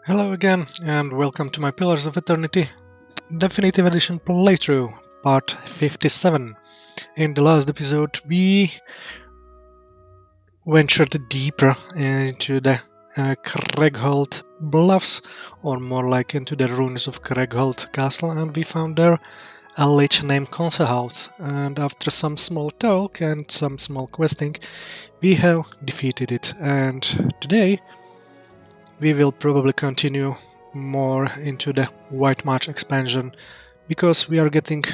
Hello again, and welcome to my Pillars of Eternity Definitive Edition playthrough, part 57. In the last episode, we ventured deeper into the Craigholt Bluffs, or more like into the ruins of Craigholt Castle, and we found there a lich named Concehout. And after some small talk and some small questing, we have defeated it. And today, we will probably continue more into the White March expansion because we are getting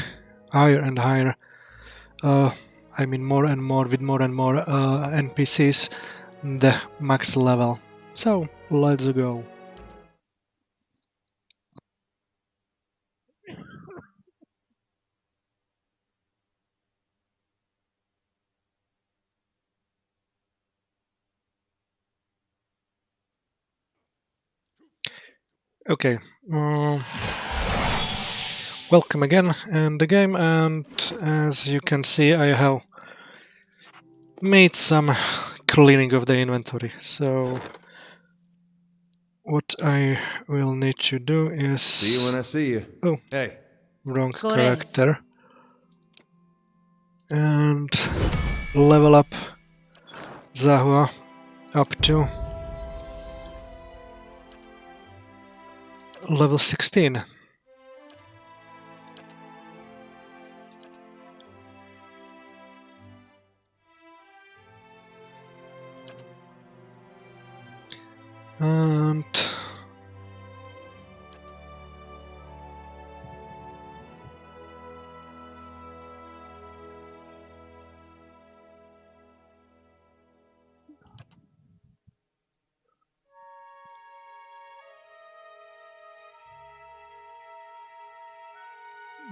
higher and higher. I mean more and more with more and more NPCs the max level. So let's go. Okay. Welcome again in the game, and as you can see I have made some cleaning of the inventory. So what I will need to do is... See you when I see you. Oh. Hey. Wrong Corres. character. And level up Zahua up to level 16. And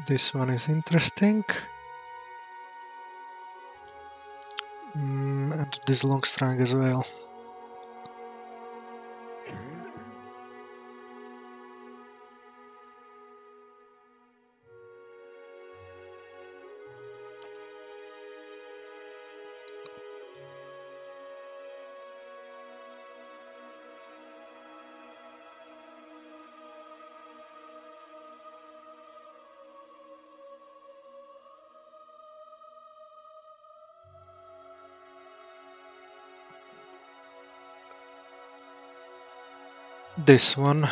this one is interesting. And this long strang as well. This one.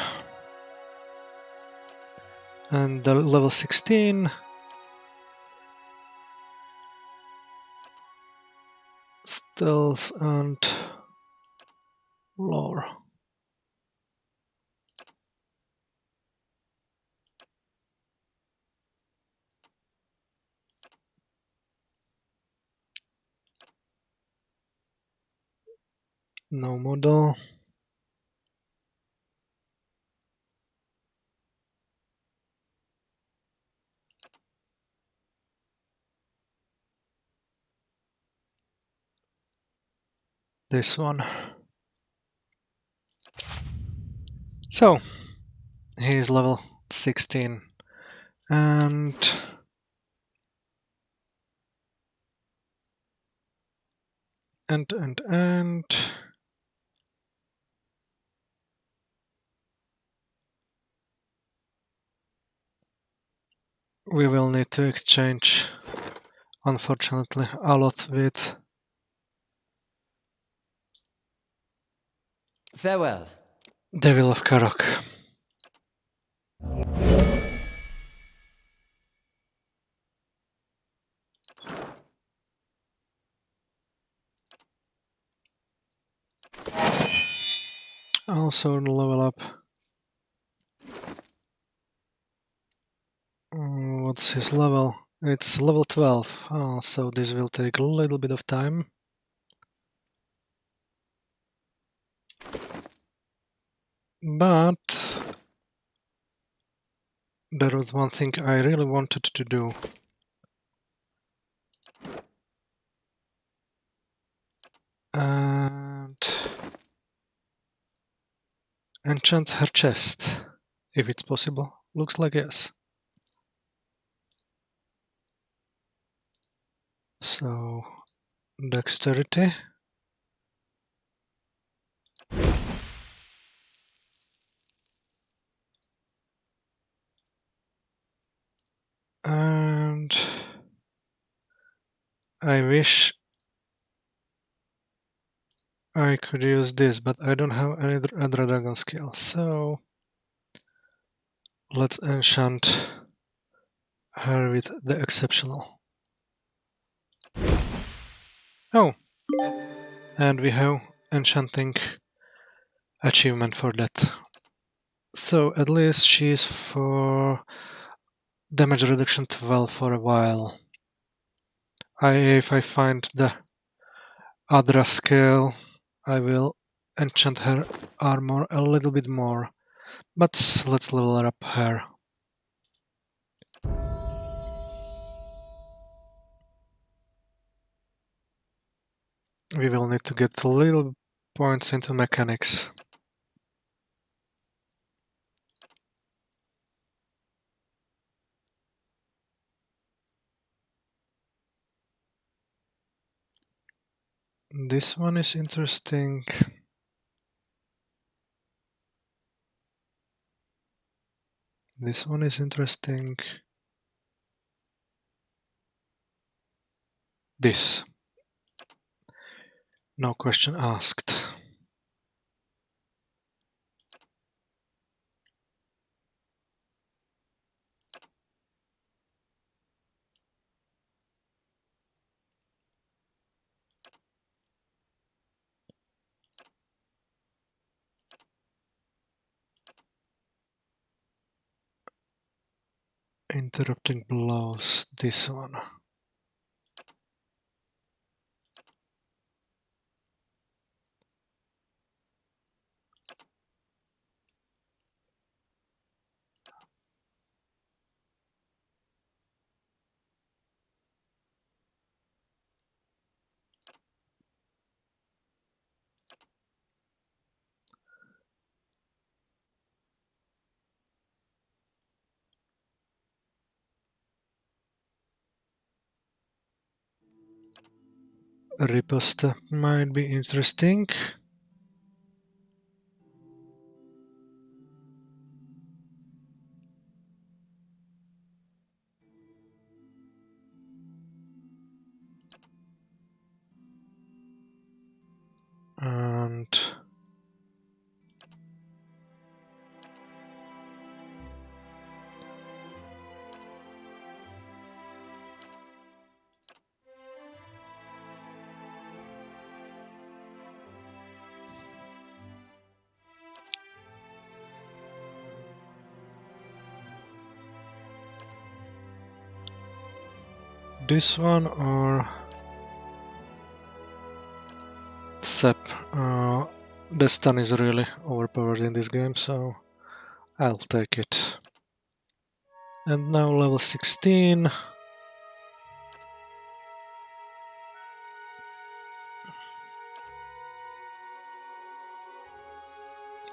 And the level 16. Stealth and lore. No model. This one. So, he's level 16. And we will need to exchange, unfortunately, a lot with Farewell. Devil of Karok. Also level up. What's his level? It's level 12. Oh, so this will take a little bit of time. But there was one thing I really wanted to do. And enchant her chest, if it's possible. Looks like yes. So, dexterity. I wish I could use this, but I don't have any other dragon skill, so let's enchant her with the exceptional. Oh! And we have enchanting achievement for that. So at least she's for damage reduction 12 for a while. If I find the Adra skill, I will enchant her armor a little bit more. But let's level up her. We will need to get little points into mechanics. This one is interesting. This one is interesting. This. No question asked. Interrupting blows. This one. Riposte might be interesting. And this one or Sep. The stun is really overpowered in this game, so I'll take it. And now level 16.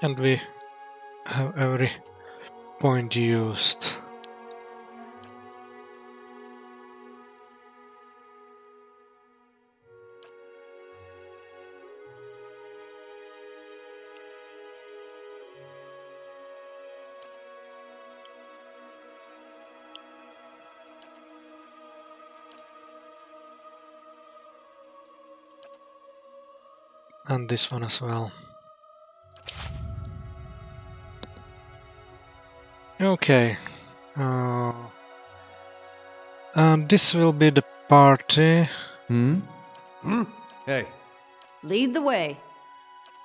And we have every point used. And this one as well. Okay. And this will be the party. Hey. Lead the way.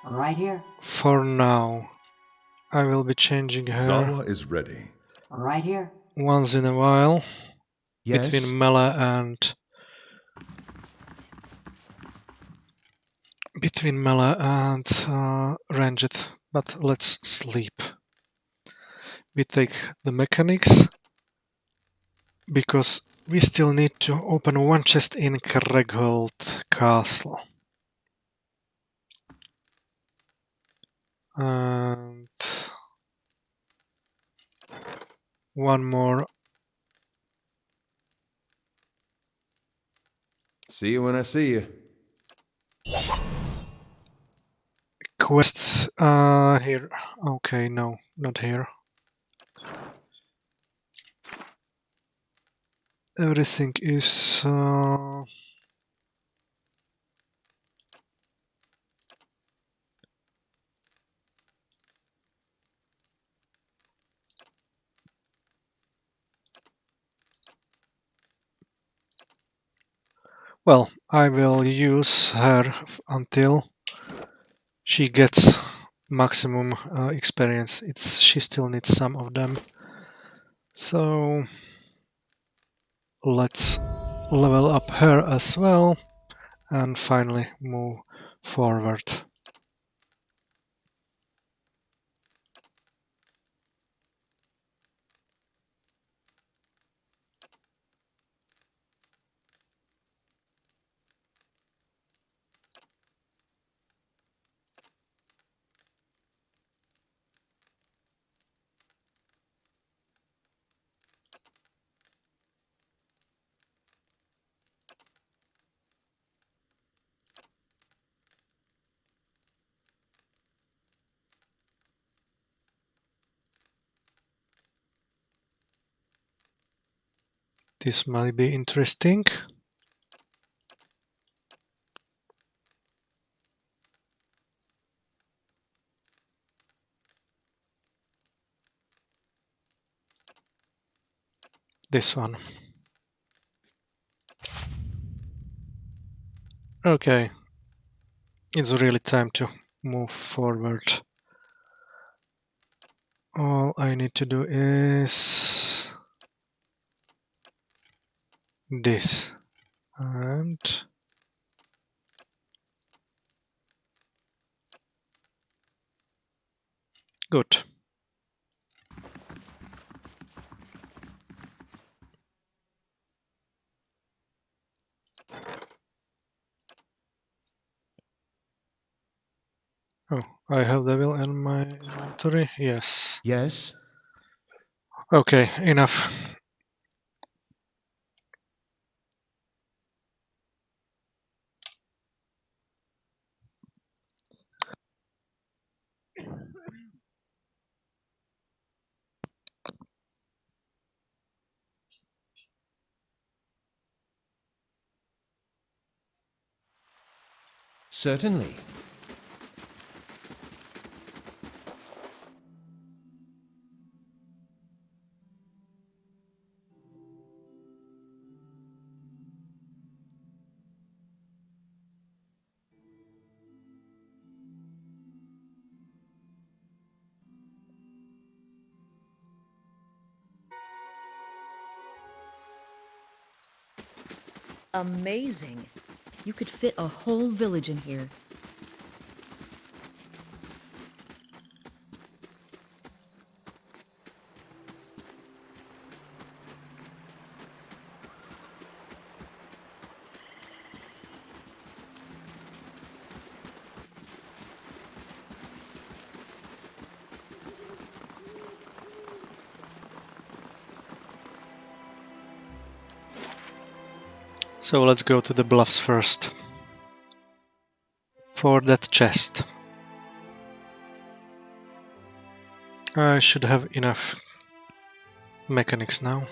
Right here. For now. I will be changing her Zawa is ready. Right here. once in a while. Yes. Between melee and ranged. But let's sleep. We take the mechanics because we still need to open one chest in Kregholt Castle. And one more. See you when I see you. Quests here. Okay, no, not here. Everything is Well, I will use her until she gets maximum experience. She still needs some of them. So let's level up her as well and finally move forward. This might be interesting. This one. Okay, it's really time to move forward. All I need to do is this and good. Oh, I have the wheel in my inventory. Yes. Yes? Okay, enough. Certainly. Amazing. You could fit a whole village in here. So let's go to the bluffs first. For that chest. I should have enough mechanics now.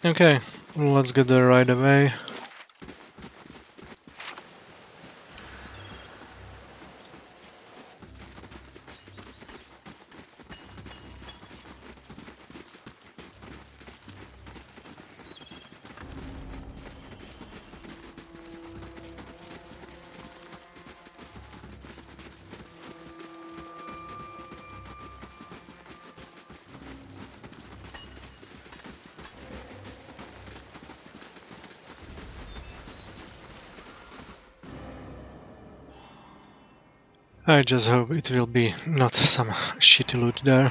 Okay, let's get there right away. I just hope it will be not some shitty loot there.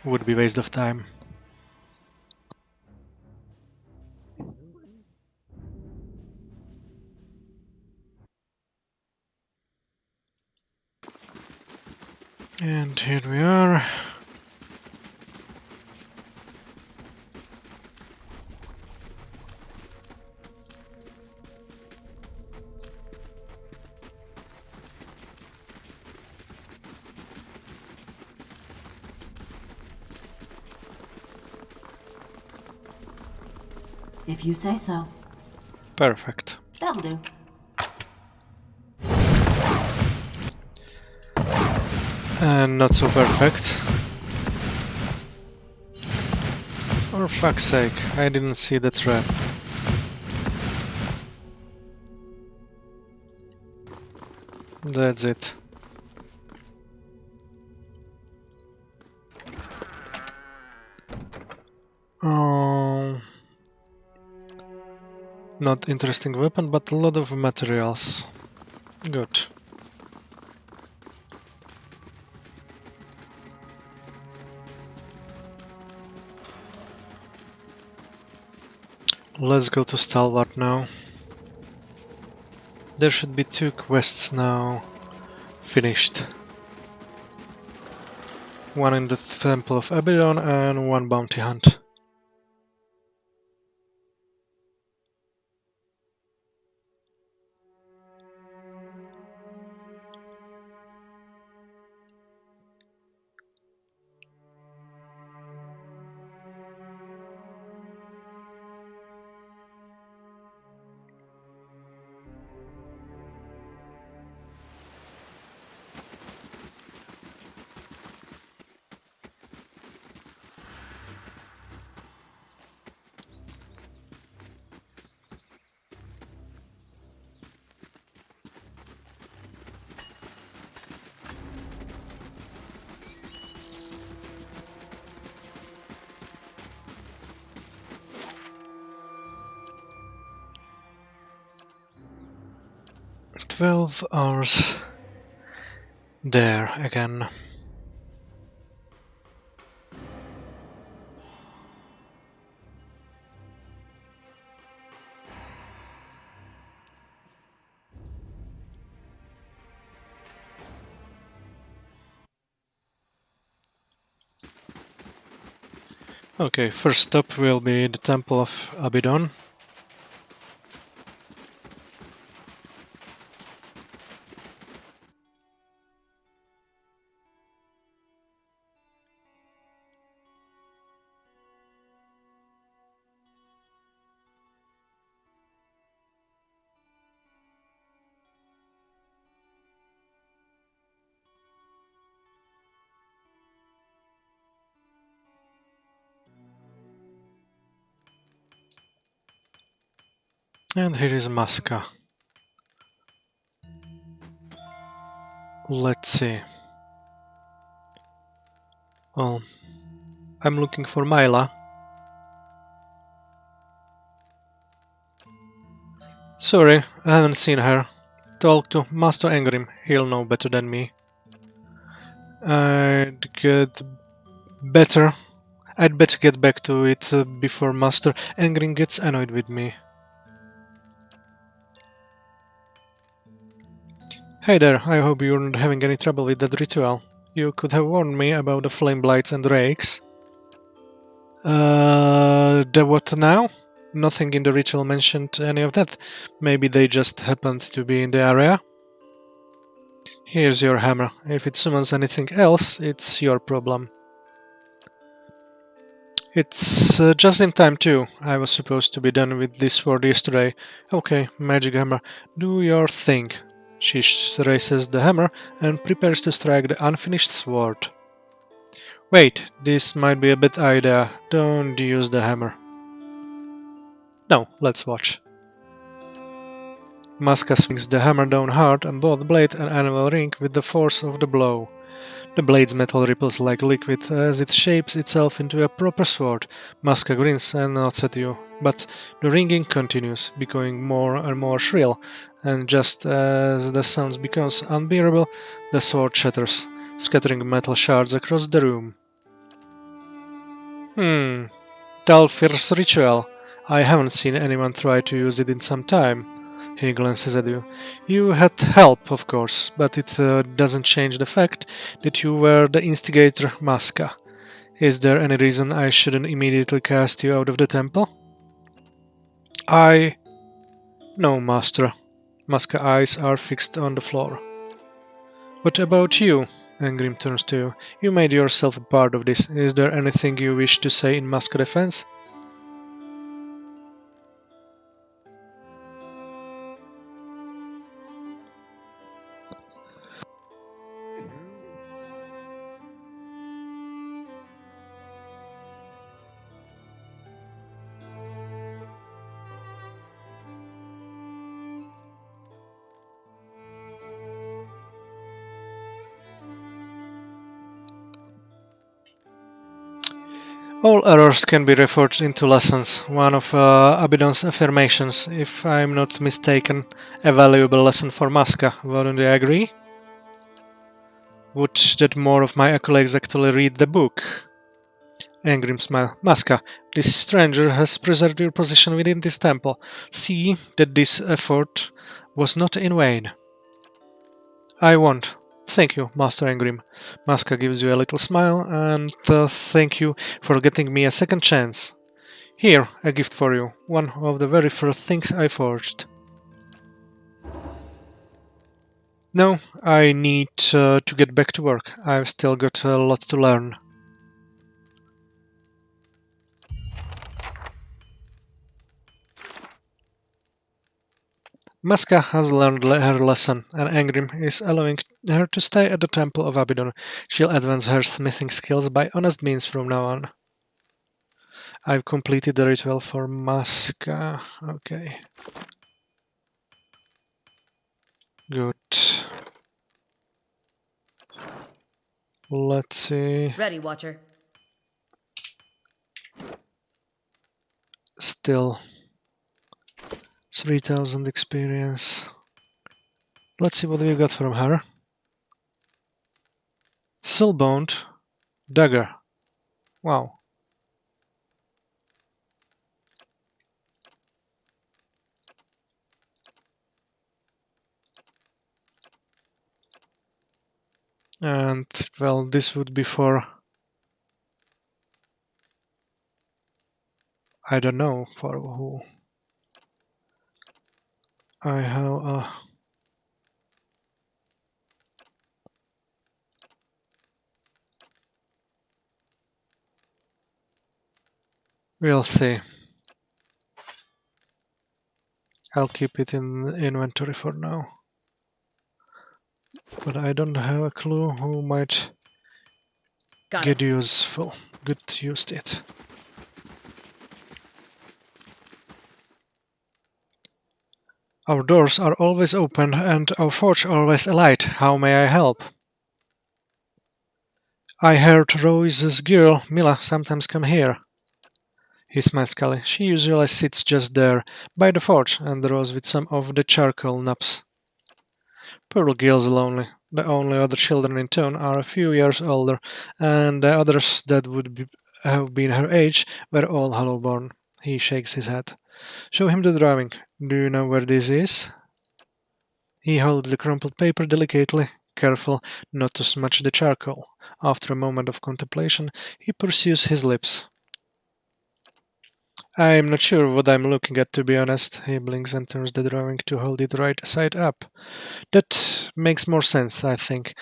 Would be waste of time. And here we are. If you say so. Perfect. That'll do. And not so perfect. For fuck's sake, I didn't see the trap. That's it. Not interesting weapon, but a lot of materials. Good. Let's go to Stalwart now. There should be 2 quests now finished. One in the Temple of Abaddon and 1 bounty hunt. "12 hours there again." Okay, first stop will be the Temple of Abaddon. And here is Masca. Let's see. Well, I'm looking for Myla. Sorry, I haven't seen her. Talk to Master Engrim, he'll know better than me. I'd better get back to it before Master Engrim gets annoyed with me. Hey there, I hope you're not having any trouble with that ritual. You could have warned me about the flame blights and rakes. The what now? Nothing in the ritual mentioned any of that. Maybe they just happened to be in the area? Here's your hammer. If it summons anything else, it's your problem. It's just in time too. I was supposed to be done with this sword yesterday. Okay, magic hammer, do your thing. She raises the hammer and prepares to strike the unfinished sword. Wait, this might be a bad idea. Don't use the hammer. No, let's watch. Masca swings the hammer down hard on both blade and anvil ring with the force of the blow. The blade's metal ripples like liquid as it shapes itself into a proper sword. Masca grins and nods at you, but the ringing continues, becoming more and more shrill, and just as the sound becomes unbearable, the sword shatters, scattering metal shards across the room. Talfir's ritual. I haven't seen anyone try to use it in some time. He glances at you. You had help, of course, but it doesn't change the fact that you were the instigator, Masca. Is there any reason I shouldn't immediately cast you out of the temple? No, Master. Masca's eyes are fixed on the floor. What about you? Engrim turns to you. You made yourself a part of this. Is there anything you wish to say in Masca's defense? All errors can be reforged into lessons. One of Abaddon's affirmations, if I'm not mistaken, a valuable lesson for Masca. Wouldn't you agree? Would that more of my acolytes actually read the book? Angrim smiled. Masca, this stranger has preserved your position within this temple. See that this effort was not in vain. I won't. Thank you, Master Angrim. Masca gives you a little smile, and thank you for getting me a second chance. Here, a gift for you. One of the very first things I forged. No, I need to get back to work. I've still got a lot to learn. Masca has learned her lesson, and Angrim is allowing her to stay at the Temple of Abaddon. She'll advance her smithing skills by honest means from now on. I've completed the ritual for Masca. Okay. Good. Let's see. Ready, Watcher. Still 3000 experience. Let's see what we got from her. Soulbound dagger. Wow. And well, this would be for, I don't know for who. I have a we'll see. I'll keep it in inventory for now. But I don't have a clue who might get useful. Good used it. Our doors are always open and our forge always alight. How may I help? I heard Royce's girl, Mila, sometimes come here. He smiled slyly. She usually sits just there, by the forge, and rows with some of the charcoal nubs. Poor girl's lonely. The only other children in town are a few years older, and the others that would have been her age were all hollow-born. He shakes his head. Show him the drawing. Do you know where this is? He holds the crumpled paper delicately, careful not to smudge the charcoal. After a moment of contemplation, he pursues his lips. I'm not sure what I'm looking at, to be honest. He blinks and turns the drawing to hold it right side up. That makes more sense, I think.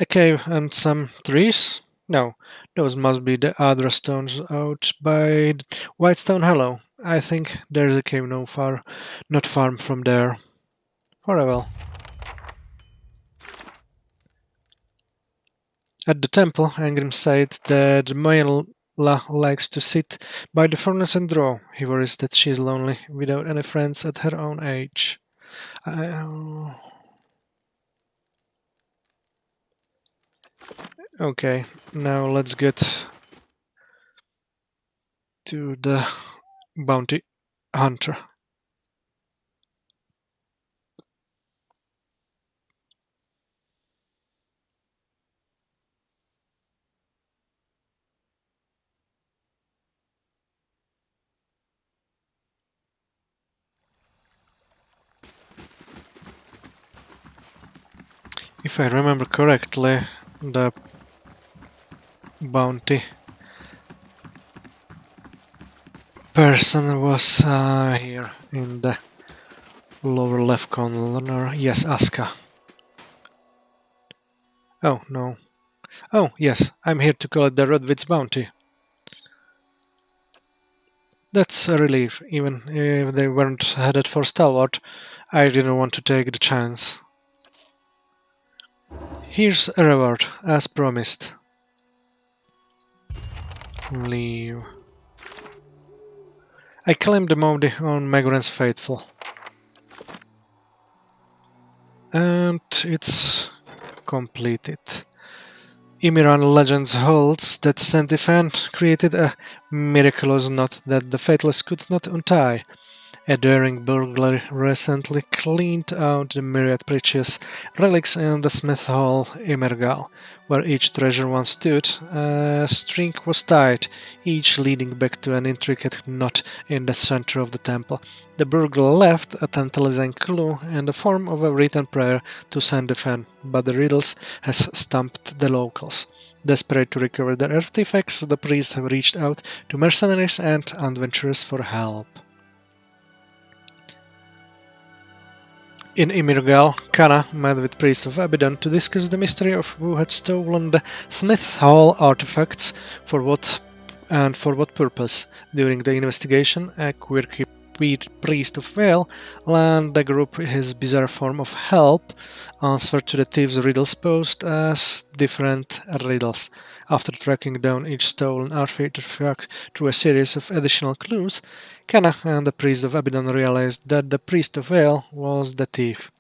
A cave and some trees? No, those must be the other stones out by Whitestone Hollow. I think there's a cave not far from there. Farewell. At the temple, Angrim said that Maela likes to sit by the furnace and draw. He worries that she is lonely, without any friends at her own age. Okay, now let's get to the bounty hunter. If I remember correctly, the bounty person was here in the lower left corner. Yes, Aska. Oh, no. Oh, yes, I'm here to collect the Redwitz bounty. That's a relief. Even if they weren't headed for Stalwart, I didn't want to take the chance. Here's a reward, as promised. Leave. I claimed the bounty on Megran's Faithful. And it's completed. Imiran legends holds that Saint Ifan created a miraculous knot that the Faithless could not untie. A daring burglar recently cleaned out the myriad precious relics in the Smith Hall Imergal, where each treasure once stood. A string was tied, each leading back to an intricate knot in the center of the temple. The burglar left a tantalizing clue in the form of a written prayer to Saint Defan, but the riddles has stumped the locals. Desperate to recover their artifacts, the priests have reached out to mercenaries and adventurers for help. In Imirgal, Kana met with priests of Abaddon to discuss the mystery of who had stolen the Smith Hall artifacts for what purpose. During the investigation, a quirky priest of Vale lent the group his bizarre form of help, answered to the thieves' riddles posed as different riddles. After tracking down each stolen artifact through a series of additional clues, Kana and the priest of Abaddon realized that the priest of Vale was the thief.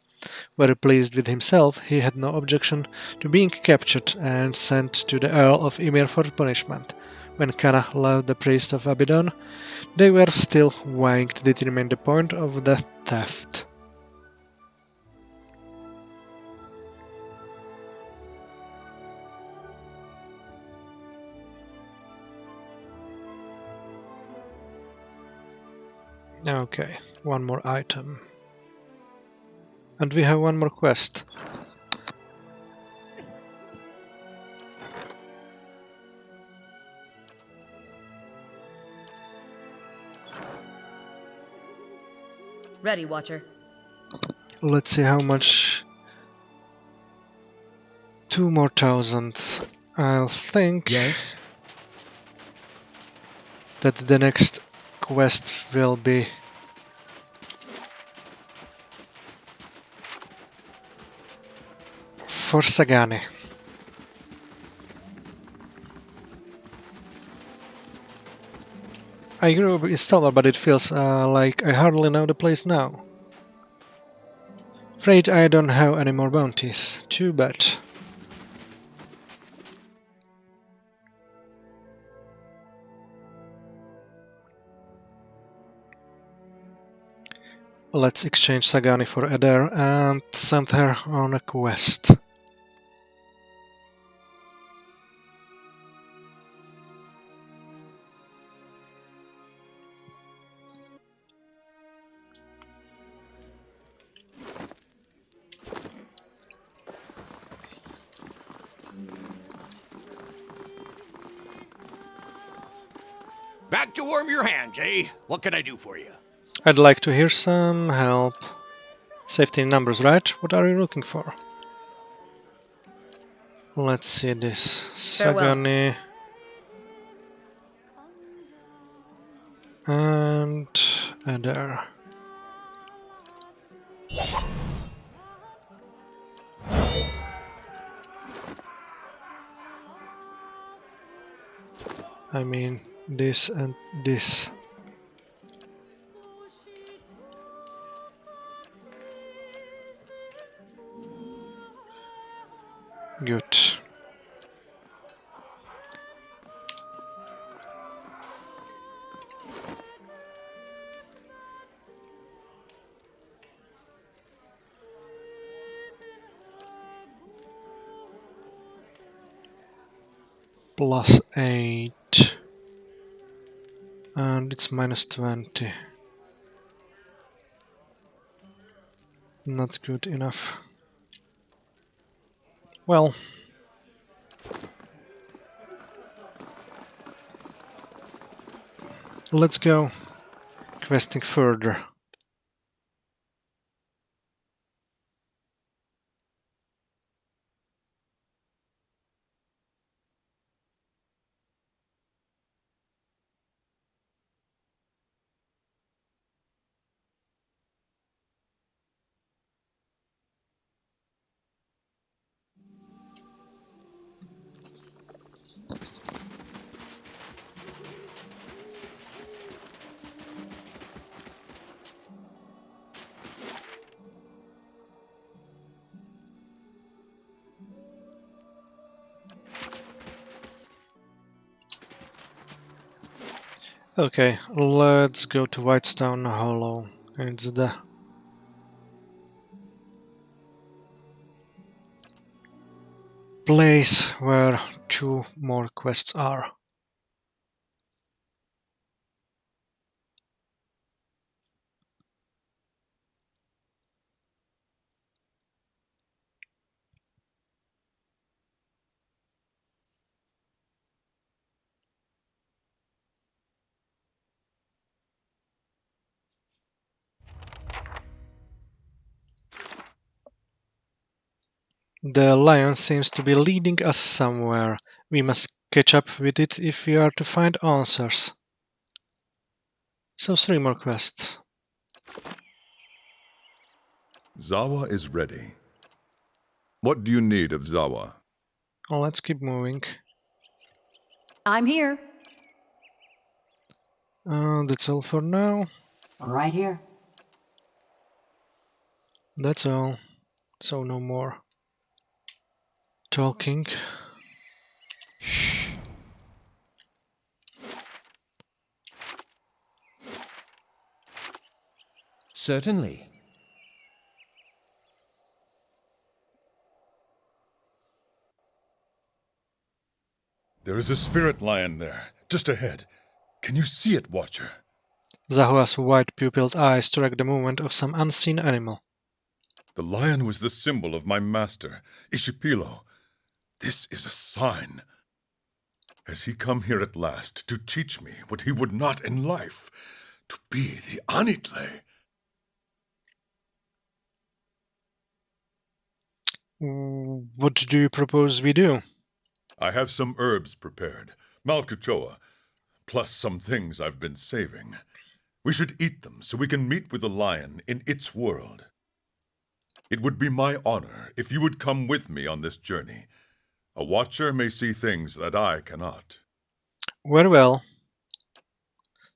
Very pleased with himself, he had no objection to being captured and sent to the Earl of Ymir for punishment. When Kana left the priest of Abaddon, they were still vying to determine the point of the theft. Okay, one more item. And we have one more quest. Ready, Watcher. Let's see how much. 2 more thousand. I'll think Yes? that the next quest will be for Sagani. I grew up in Stelvar, but it feels like I hardly know the place now. Afraid I don't have any more bounties. Too bad. Let's exchange Sagani for Adair and send her on a quest. Back to warm your hands, eh? What can I do for you? I'd like to hear some help. Safety in numbers, right? What are you looking for? Let's see this. Farewell. Sagani. And Adair. I mean, this and this. Good. Plus 8. And it's minus 20. Not good enough. Well. Let's go questing further. Okay, let's go to Whitestone Hollow. It's the place where 2 more quests are. The lion seems to be leading us somewhere. We must catch up with it if we are to find answers. So 3 more quests. Zawa is ready. What do you need of Zawa? Let's keep moving. I'm here. That's all for now. Right here. That's all. So no more talking. Certainly. There is a spirit lion there, just ahead. Can you see it, Watcher? Zahua's wide-pupilled eyes track the movement of some unseen animal. The lion was the symbol of my master, Ishipilo. This is a sign. Has he come here at last to teach me what he would not in life? To be the Anitle? What do you propose we do? I have some herbs prepared, malcuchoa, plus some things I've been saving. We should eat them so we can meet with the lion in its world. It would be my honor if you would come with me on this journey. A watcher may see things that I cannot. Very well.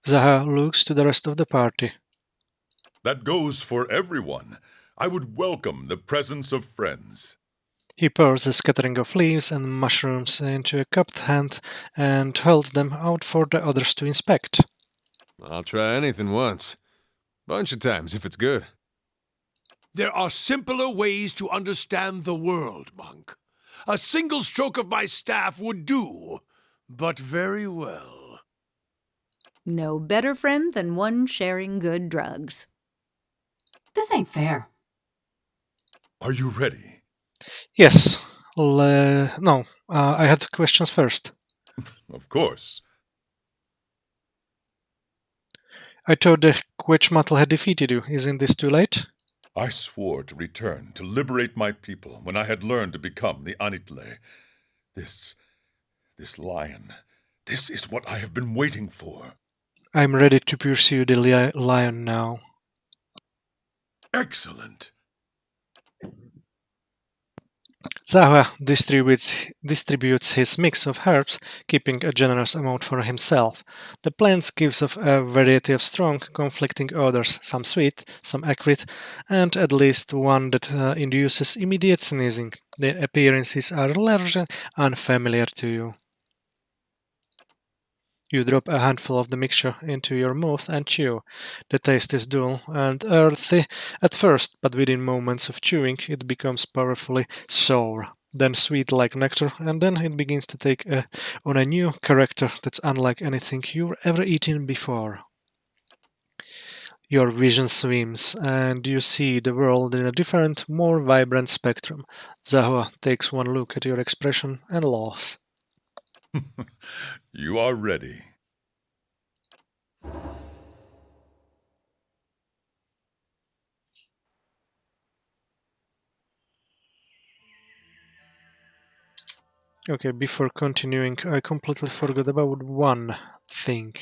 Zaha looks to the rest of the party. That goes for everyone. I would welcome the presence of friends. He pours a scattering of leaves and mushrooms into a cupped hand and holds them out for the others to inspect. I'll try anything once. Bunch of times if it's good. There are simpler ways to understand the world, monk. A single stroke of my staff would do, but very well. No better friend than one sharing good drugs. This ain't fair. Are you ready? Yes. No, I had questions first. Of course. I thought the Quechmatl had defeated you. Isn't this too late? I swore to return to liberate my people when I had learned to become the Anitle. This lion, this is what I have been waiting for. I'm ready to pursue the lion now. Excellent. Zahua distributes his mix of herbs, keeping a generous amount for himself. The plants gives off a variety of strong, conflicting odors, some sweet, some acrid, and at least one that induces immediate sneezing. Their appearances are largely unfamiliar to you. You drop a handful of the mixture into your mouth and chew. The taste is dull and earthy at first, but within moments of chewing it becomes powerfully sour, then sweet like nectar, and then it begins to take on a new character that's unlike anything you've ever eaten before. Your vision swims, and you see the world in a different, more vibrant spectrum. Zahua takes one look at your expression and laughs. You are ready. Okay, before continuing, I completely forgot about one thing.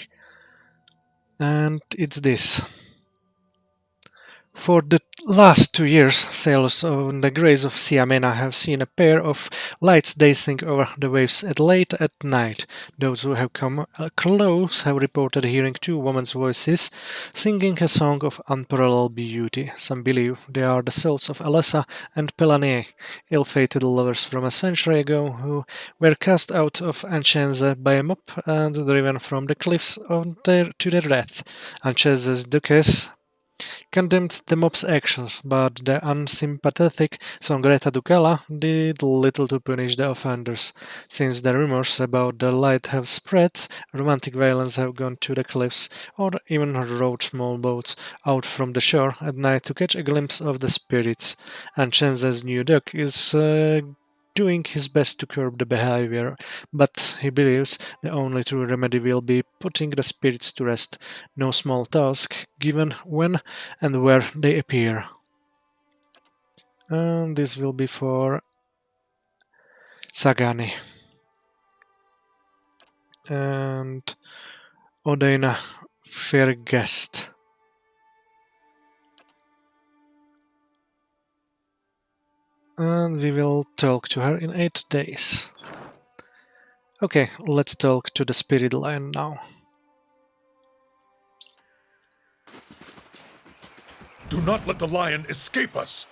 And it's this. For the last 2 years, sailors on the grays of Siamena have seen a pair of lights dancing over the waves at late at night. Those who have come close have reported hearing two women's voices singing a song of unparalleled beauty. Some believe they are the souls of Alessa and Pelane, ill-fated lovers from a century ago who were cast out of Ancenza by a mob and driven from the cliffs to their death. Ancenza's duchess condemned the mob's actions, but the unsympathetic Songreta Ducala did little to punish the offenders. Since the rumors about the light have spread, romantic violence have gone to the cliffs, or even rowed small boats out from the shore at night to catch a glimpse of the spirits. And Chenza's new duke is doing his best to curb the behavior, but he believes the only true remedy will be putting the spirits to rest. No small task, given when and where they appear. And this will be for Sagani and Odaina Fairguest. And we will talk to her in 8 days. Okay, let's talk to the spirit lion now. Do not let the lion escape us!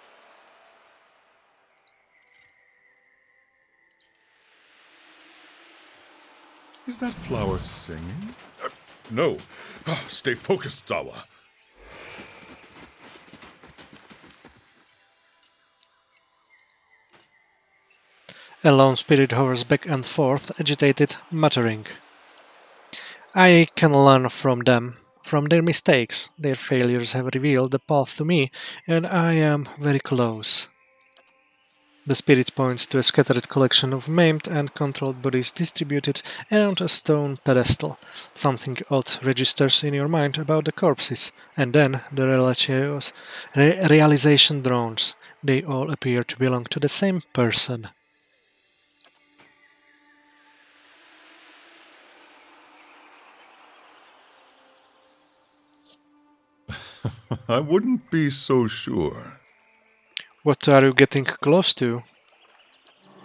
Is that flower singing? No. Stay focused, Zawa. A lone spirit hovers back and forth, agitated, muttering. I can learn from them, from their mistakes. Their failures have revealed the path to me, and I am very close. The spirit points to a scattered collection of maimed and controlled bodies distributed around a stone pedestal. Something odd registers in your mind about the corpses, and then the realization dawns. They all appear to belong to the same person. I wouldn't be so sure. What are you getting close to?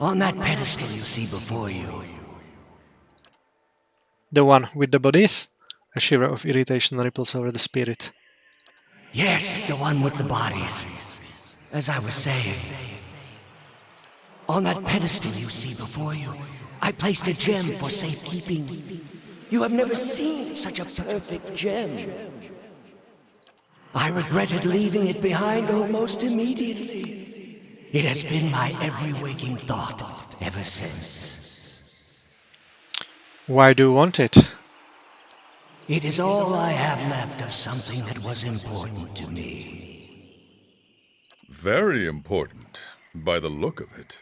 On that pedestal you see before you. The one with the bodies? A shiver of irritation ripples over the spirit. Yes, the one with the bodies. As I was saying, on that pedestal you see before you, I placed a gem for safekeeping. You have never seen such a perfect gem. I regretted leaving it behind almost immediately. It has been my every waking thought ever since. Why do you want it? It is all I have left of something that was important to me. Very important, by the look of it.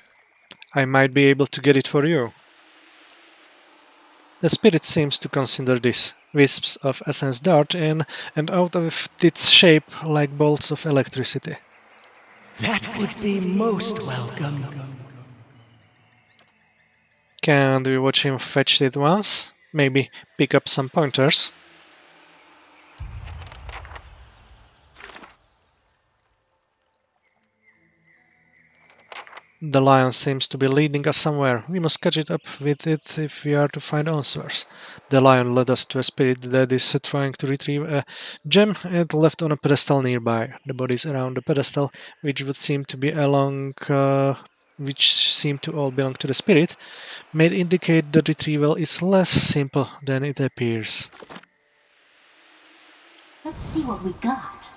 I might be able to get it for you. The spirit seems to consider this. Wisps of essence dart in and out of its shape like bolts of electricity. That would be most welcome. Can we watch him fetch it once? Maybe pick up some pointers? The lion seems to be leading us somewhere. We must catch it up with it if we are to find answers. The lion led us to a spirit that is trying to retrieve a gem it left on a pedestal nearby. The bodies around the pedestal, which would seem to be which seem to all belong to the spirit, may indicate that retrieval is less simple than it appears. Let's see what we got.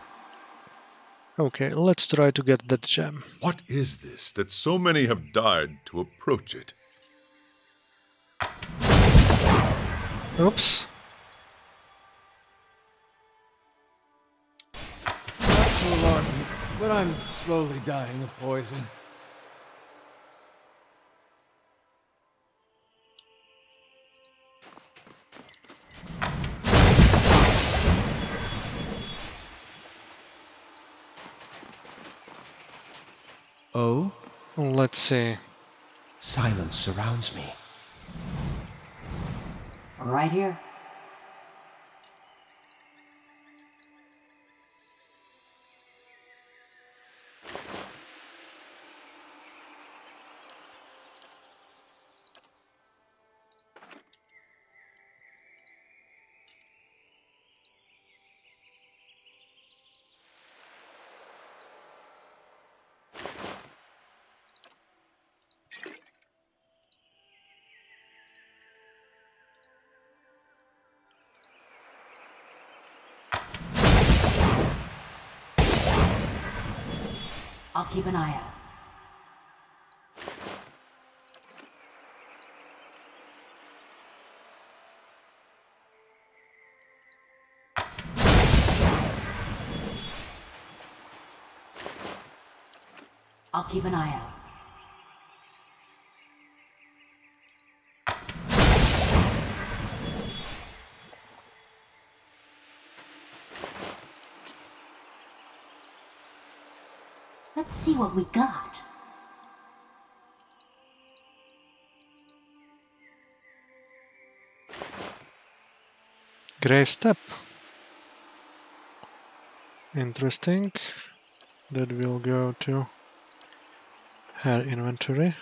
Okay, let's try to get that gem. What is this that so many have died to approach it? Oops. Not to alarm you, but I'm slowly dying of poison. Oh? Let's see. Silence surrounds me. Right here. I'll keep an eye out. I'll keep an eye out. Let's see what we got. Grave step. Interesting. That will go to her inventory.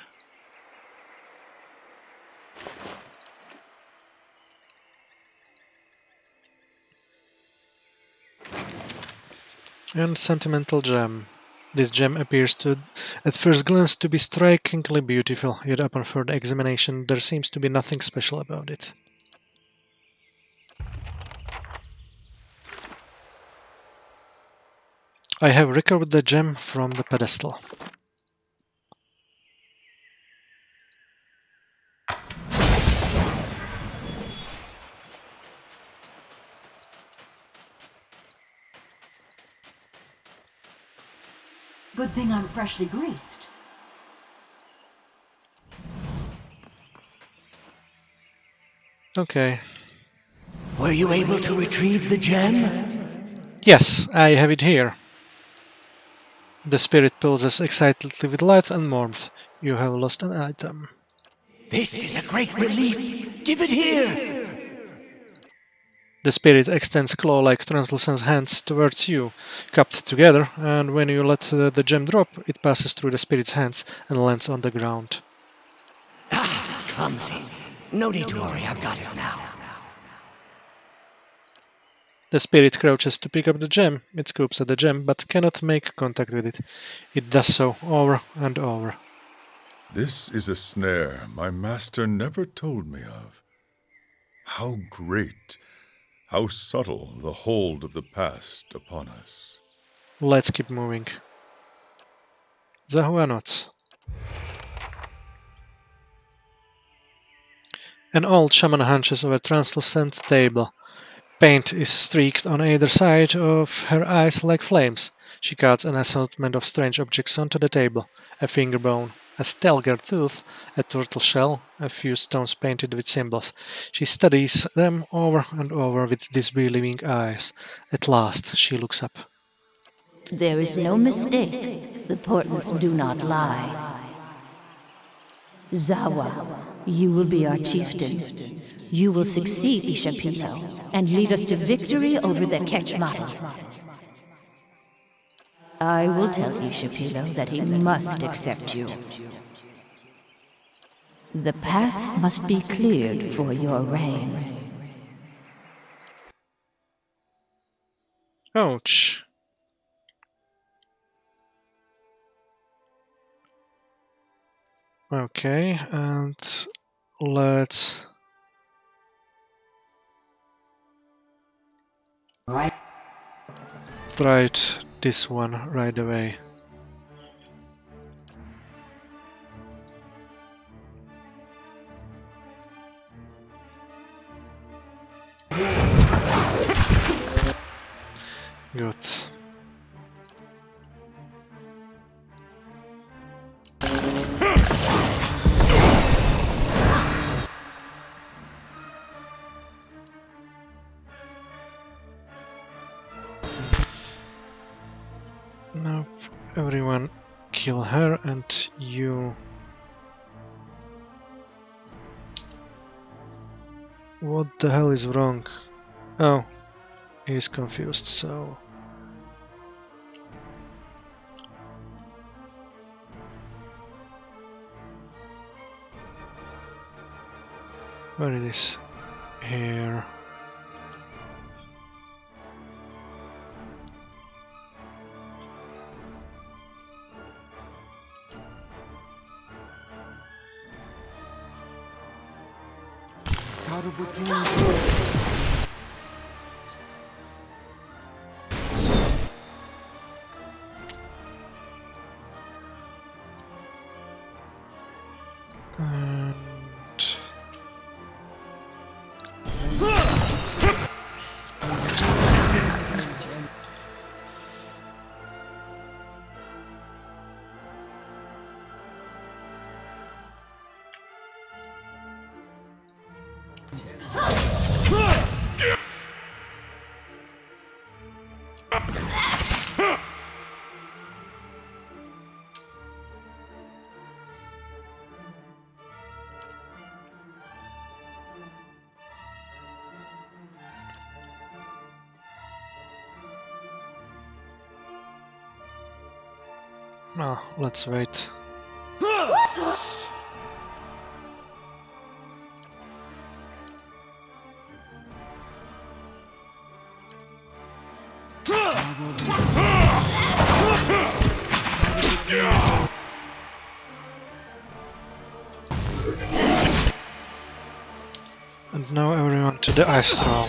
And sentimental gem. This gem appears to, at first glance, to be strikingly beautiful, yet upon further examination there seems to be nothing special about it. I have recovered the gem from the pedestal. Good thing I'm freshly greased. Okay. Were you able to retrieve the gem? Yes, I have it here. The spirit pulses excitedly with life and warmth. You have lost an item. This is a great relief. Give it here. The spirit extends claw-like translucent hands towards you, cupped together, and when you let the gem drop, it passes through the spirit's hands and lands on the ground. Ah, clumsy. No need to worry, I've got it now. The spirit crouches to pick up the gem. It scoops at the gem, but cannot make contact with it. It does so over and over. This is a snare my master never told me of. How great, how subtle the hold of the past upon us. Let's keep moving. Zahuanots. An old shaman hunches over a translucent table. Paint is streaked on either side of her eyes like flames. She cuts an assortment of strange objects onto the table. A finger bone, a stelgar tooth, a turtle shell, a few stones painted with symbols. She studies them over and over with disbelieving eyes. At last, she looks up. There is no mistake. The portents do not lie. Zawa, you will be our chieftain. You will succeed Ishapilo and lead us to victory over the Kechmata. I will tell Ishapilo that he must accept you. The path must be cleared for your reign. Ouch. Okay, and let's try it, this one right away. Good. Nope. Everyone kill her and you. What the hell is wrong? Oh, he's confused, so... Where it is? Here. No, let's wait. And now everyone to the ice throne.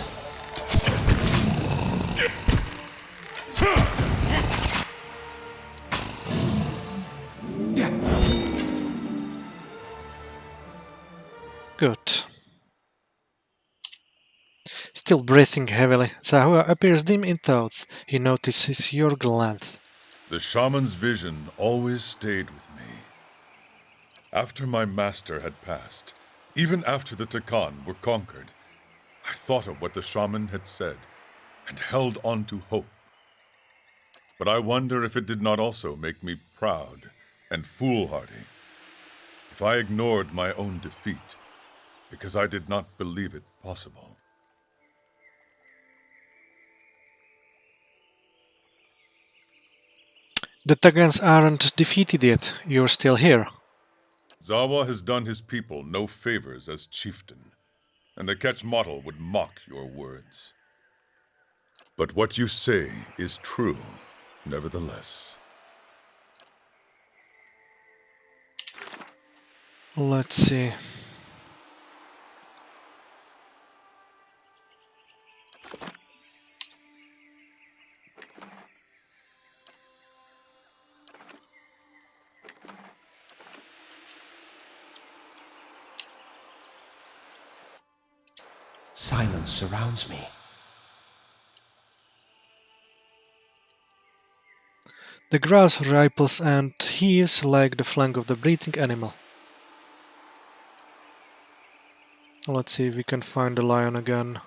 Good. Still breathing heavily, Zahua appears dim in thought. He notices your glance. The shaman's vision always stayed with me. After my master had passed, even after the Takan were conquered, I thought of what the shaman had said and held on to hope. But I wonder if it did not also make me proud and foolhardy, if I ignored my own defeat because I did not believe it possible. The Tagans aren't defeated yet. You're still here. Zawa has done his people no favors as chieftain, and the Quetzalcoatl would mock your words. But what you say is true, nevertheless. Let's see. Silence surrounds me. The grass ripples and heaves like the flank of the breathing animal. Let's see if we can find the lion again.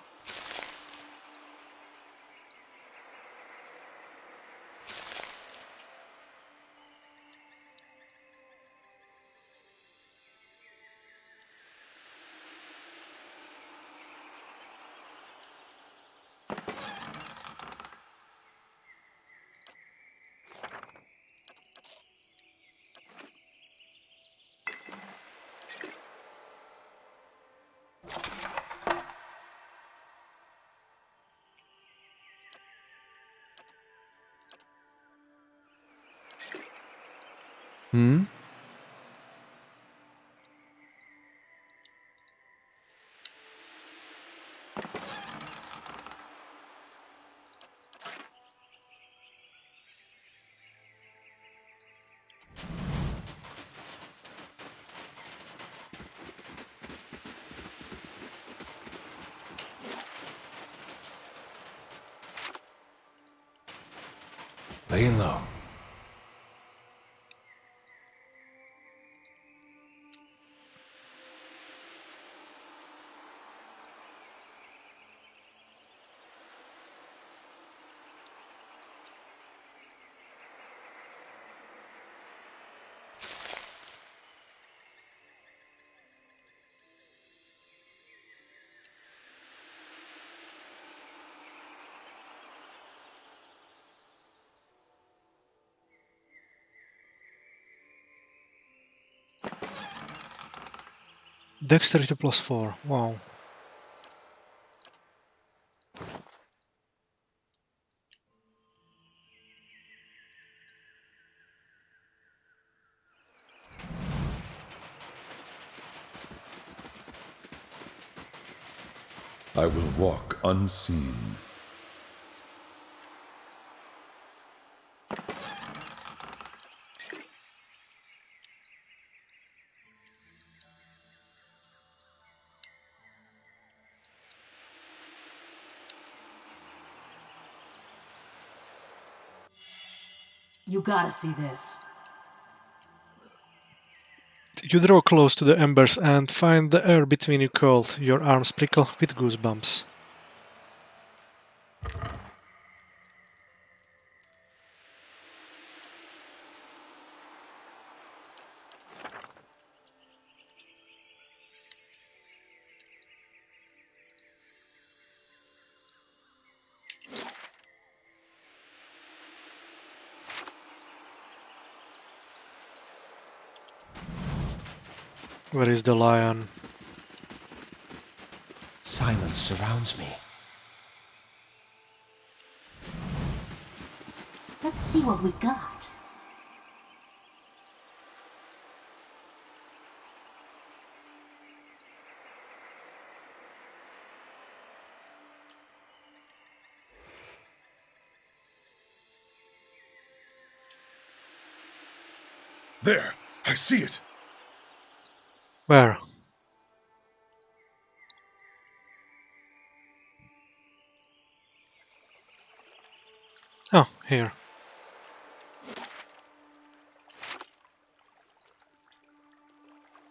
Hmm? Laying low. Dexterity +4. Wow. I will walk unseen. You gotta see this. You draw close to the embers and find the air between you cold. Your arms prickle with goosebumps. Where is the lion? Silence surrounds me. Let's see what we got. There! I see it! Where? Oh, here.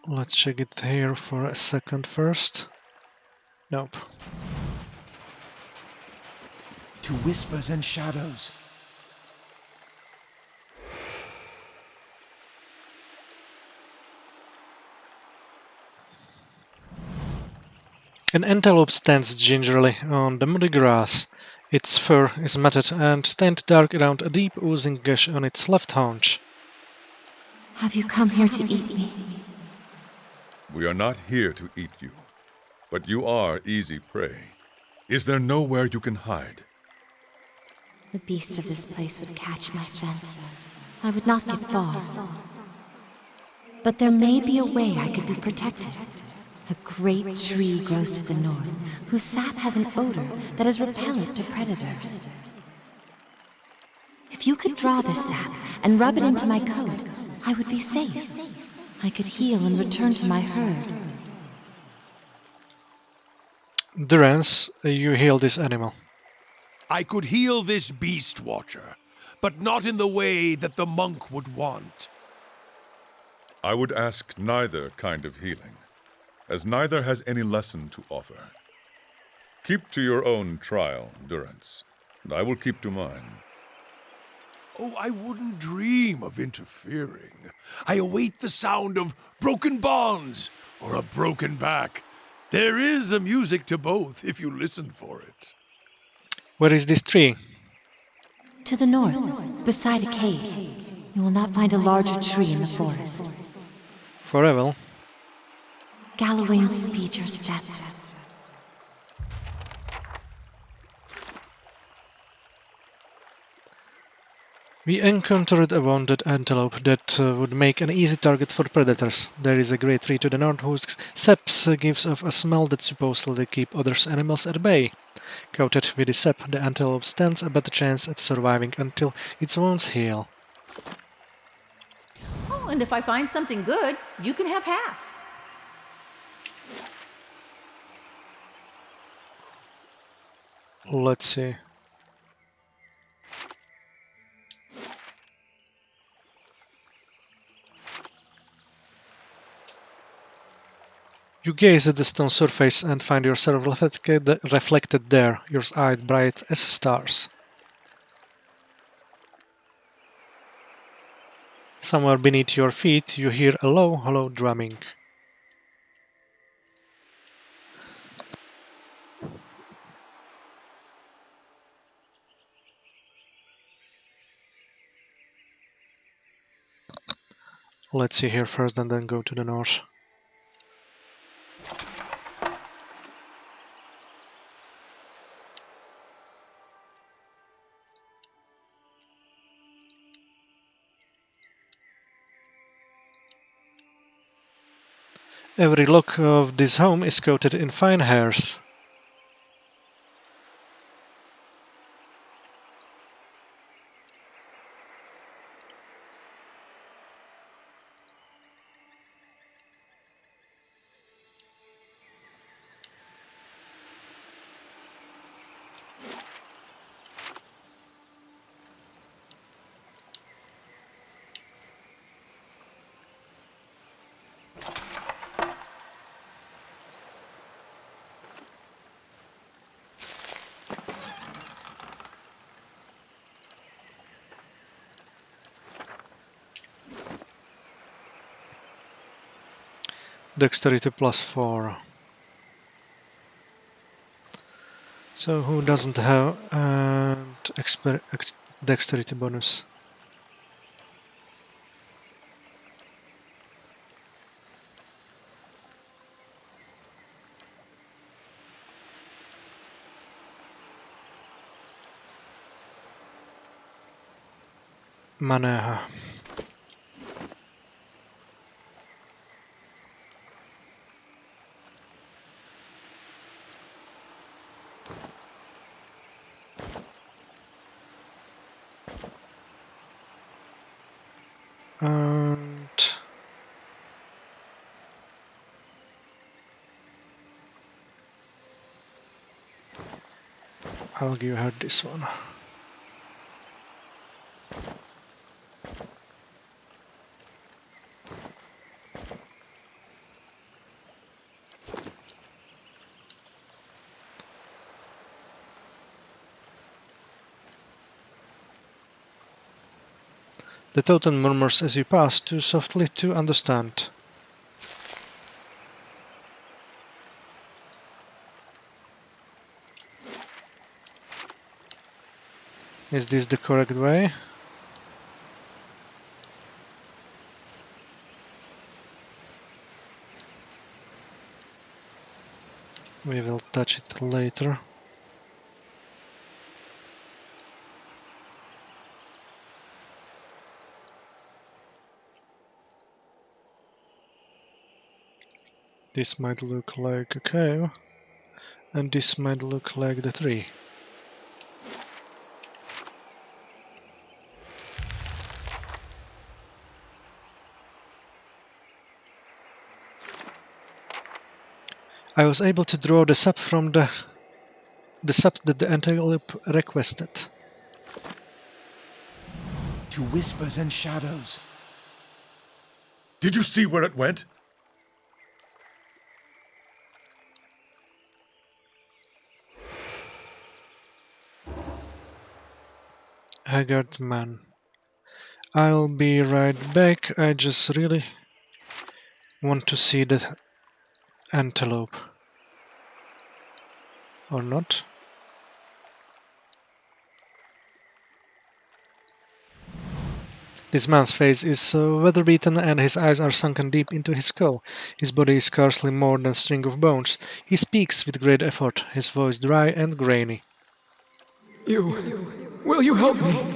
Let's check it here for a second first. Nope. To whispers and shadows. An antelope stands gingerly on the muddy grass. Its fur is matted and stained dark around a deep oozing gash on its left haunch. Have you come here to eat me? We are not here to eat you, but you are easy prey. Is there nowhere you can hide? The beasts of this place would catch my scent. I would not get far. But there may be a way I could be protected. A great tree grows to the north, whose sap has an odor that is repellent to predators. If you could draw this sap and rub it into my coat, I would be safe. I could heal and return to my herd. Durance, you heal this animal. I could heal this beast watcher, but not in the way that the monk would want. I would ask neither kind of healing, as neither has any lesson to offer. Keep to your own trial, Durance, and I will keep to mine. Oh, I wouldn't dream of interfering. I await the sound of broken bonds or a broken back. There is a music to both if you listen for it. Where is this tree? To the north, beside a cave. You will not find a larger tree in the forest. Forever. Gallowayne speed your steps. We encountered a wounded antelope that would make an easy target for predators. There is a great tree to the north whose sap gives off a smell that supposedly keeps other animals at bay. Coated with the sap, the antelope stands a better chance at surviving until its wounds heal. Oh, and if I find something good, you can have half. Let's see. You gaze at the stone surface and find yourself reflected there, your eyes bright as stars. Somewhere beneath your feet, you hear a low, hollow drumming. Let's see here first and then go to the north. Every lock of this home is coated in fine hairs. Dexterity +4. So who doesn't have dexterity bonus? Maneha. And I'll give her this one. The totem murmurs as you pass, too softly to understand. Is this the correct way? We will touch it later. This might look like a cave, and this might look like the tree. I was able to draw the sap from the sap that the antelope requested. To whispers and shadows. Did you see where it went? Haggard man. I'll be right back. I just really want to see the antelope. Or not? This man's face is weather-beaten and his eyes are sunken deep into his skull. His body is scarcely more than a string of bones. He speaks with great effort, his voice dry and grainy. Will you help me?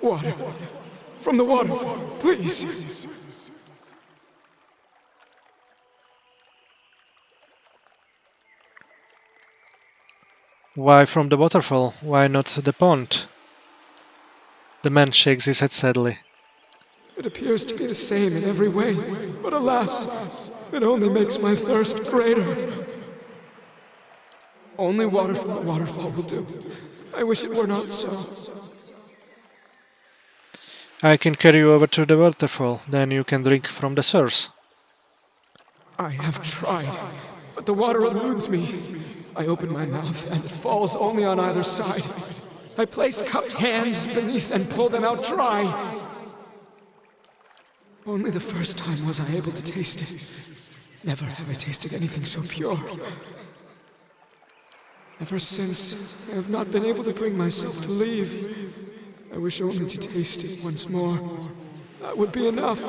Water. From the waterfall, please. Why from the waterfall? Why not the pond? The man shakes his head sadly. It appears to be the same in every way, but alas, it only makes my thirst greater. Only water from the waterfall will do. I wish it were not so. I can carry you over to the waterfall, then you can drink from the source. I have tried, but the water eludes me. I open my mouth and it falls only on either side. I place cupped hands beneath and pull them out dry. Only the first time was I able to taste it. Never have I tasted anything so pure. Ever since, I have not been able to bring myself to leave. I wish only to taste it once more. That would be enough.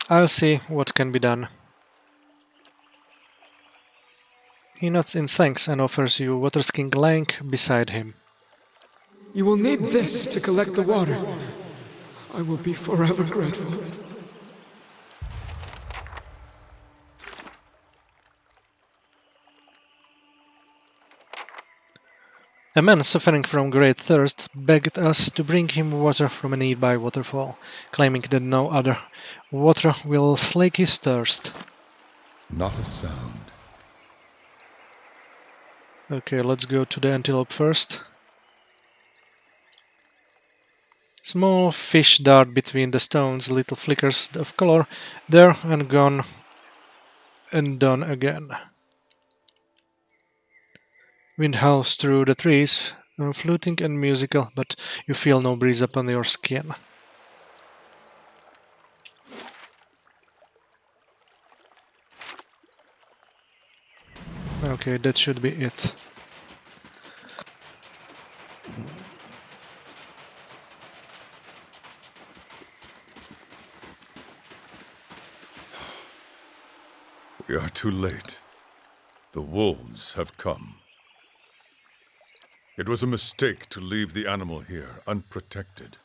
I'll see what can be done. He nods in thanks and offers you water skin lying beside him. You will need this to collect the water. I will be forever grateful. A man suffering from great thirst begged us to bring him water from a nearby waterfall, claiming that no other water will slake his thirst. Not a sound. Okay, let's go to the antelope first. Small fish dart between the stones, little flickers of color, there and gone and done again. Wind howls through the trees, fluting and musical, but you feel no breeze upon your skin. Okay, that should be it. We are too late. The wolves have come. It was a mistake to leave the animal here, unprotected.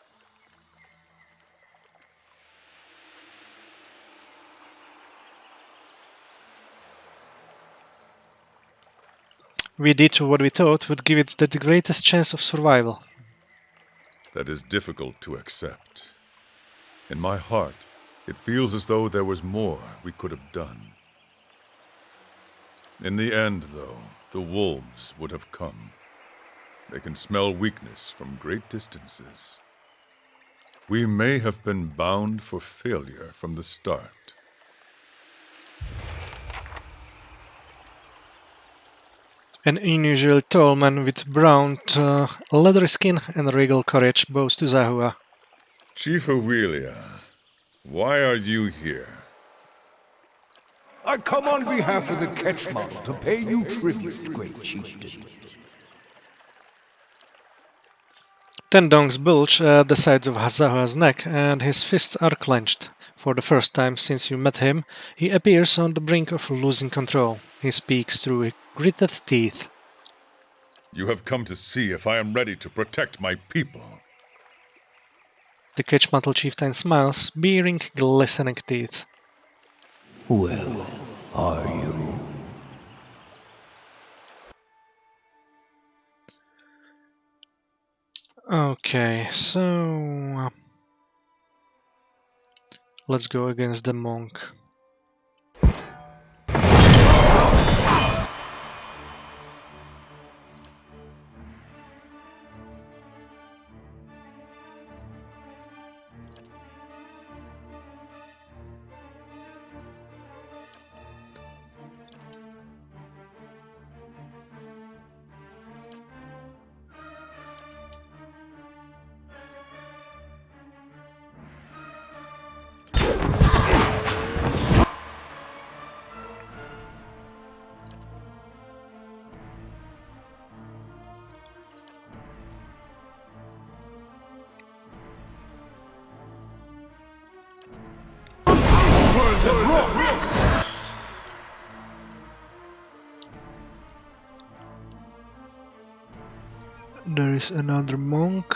We did what we thought would give it the greatest chance of survival. That is difficult to accept. In my heart, it feels as though there was more we could have done. In the end, though, the wolves would have come. They can smell weakness from great distances. We may have been bound for failure from the start. An unusually tall man with brown, leathery skin and regal courage bows to Zahua. Chief Aurelia, why are you here? I come on behalf of the Ketchmal to pay you tribute, great chieftain. Tendons bulge at the sides of Zahua's neck, and his fists are clenched. For the first time since you met him, he appears on the brink of losing control. He speaks through gritted teeth. You have come to see if I am ready to protect my people. The Ketchmatl chieftain smiles, baring glistening teeth. Well, are you? Okay, so let's go against the monk. There is another monk.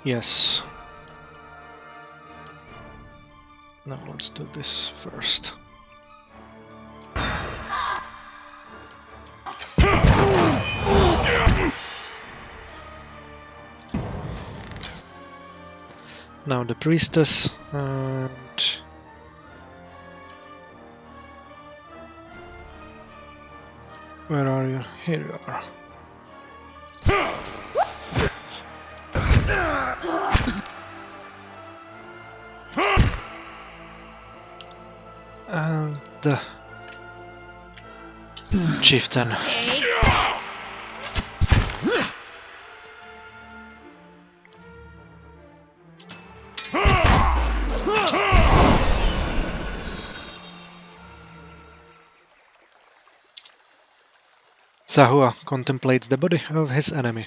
Yes. Now let's do this first. Now the priestess and where are you? Here you are. And the chieftain. Zahua contemplates the body of his enemy.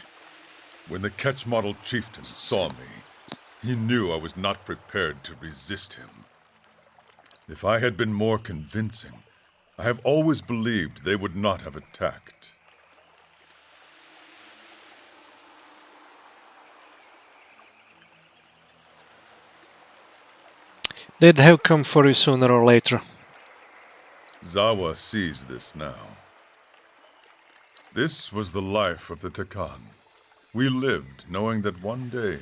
When the Ketchmatl chieftain saw me, he knew I was not prepared to resist him. If I had been more convincing, I have always believed they would not have attacked. They'd have come for you sooner or later. Zawa sees this now. This was the life of the Takan. We lived knowing that one day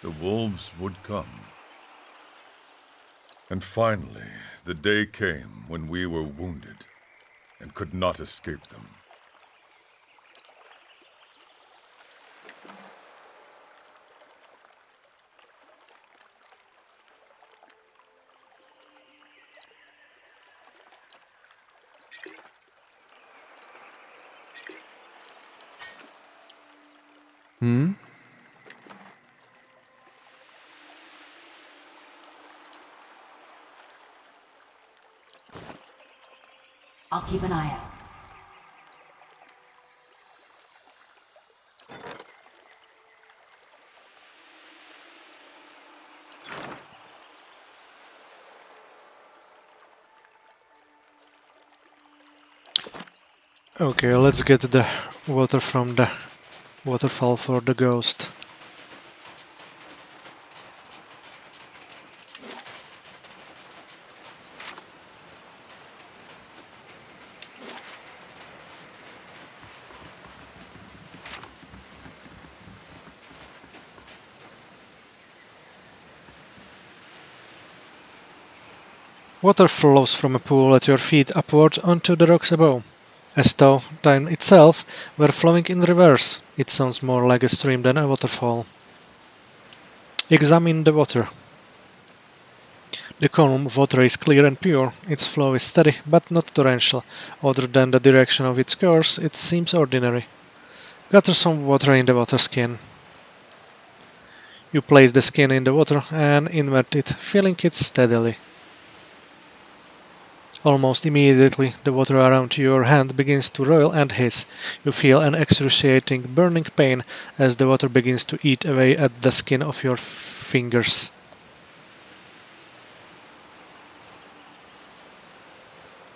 the wolves would come. And finally, the day came when we were wounded and could not escape them. I'll keep an eye out. Okay, let's get the water from the waterfall for the ghost. Water flows from a pool at your feet upward onto the rocks above. As though time itself were flowing in reverse, it sounds more like a stream than a waterfall. Examine the water. The column of water is clear and pure. Its flow is steady, but not torrential. Other than the direction of its course, it seems ordinary. Gather some water in the water skin. You place the skin in the water and invert it, filling it steadily. Almost immediately, the water around your hand begins to roil and hiss. You feel an excruciating burning pain as the water begins to eat away at the skin of your fingers.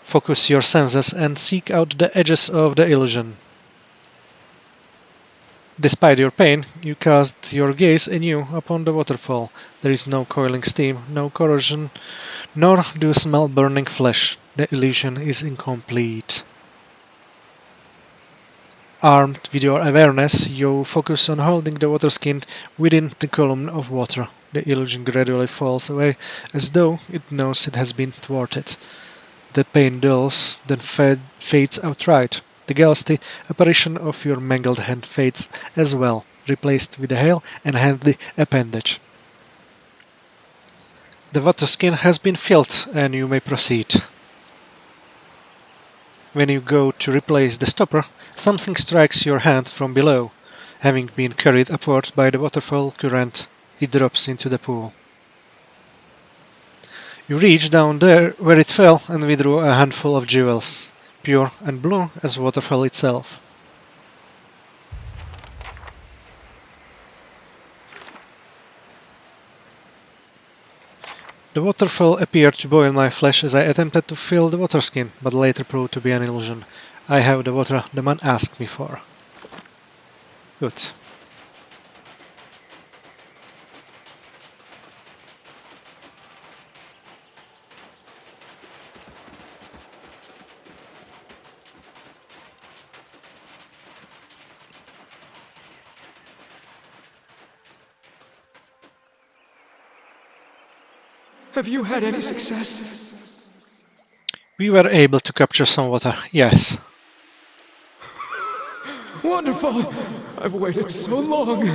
Focus your senses and seek out the edges of the illusion. Despite your pain, you cast your gaze anew upon the waterfall. There is no coiling steam, no corrosion, nor do you smell burning flesh. The illusion is incomplete. Armed with your awareness, you focus on holding the water skin within the column of water. The illusion gradually falls away, as though it knows it has been thwarted. The pain dulls, then fades outright. The ghastly apparition of your mangled hand fades as well, replaced with a hale and handy appendage. The water skin has been filled, and you may proceed. When you go to replace the stopper, something strikes your hand from below. Having been carried upward by the waterfall current, it drops into the pool. You reach down there where it fell and withdraw a handful of jewels, pure and blue as waterfall itself. The waterfall appeared to boil my flesh as I attempted to fill the water skin, but later proved to be an illusion. I have the water the man asked me for. Good. Have you had any success? We were able to capture some water, yes. Wonderful! I've waited so long.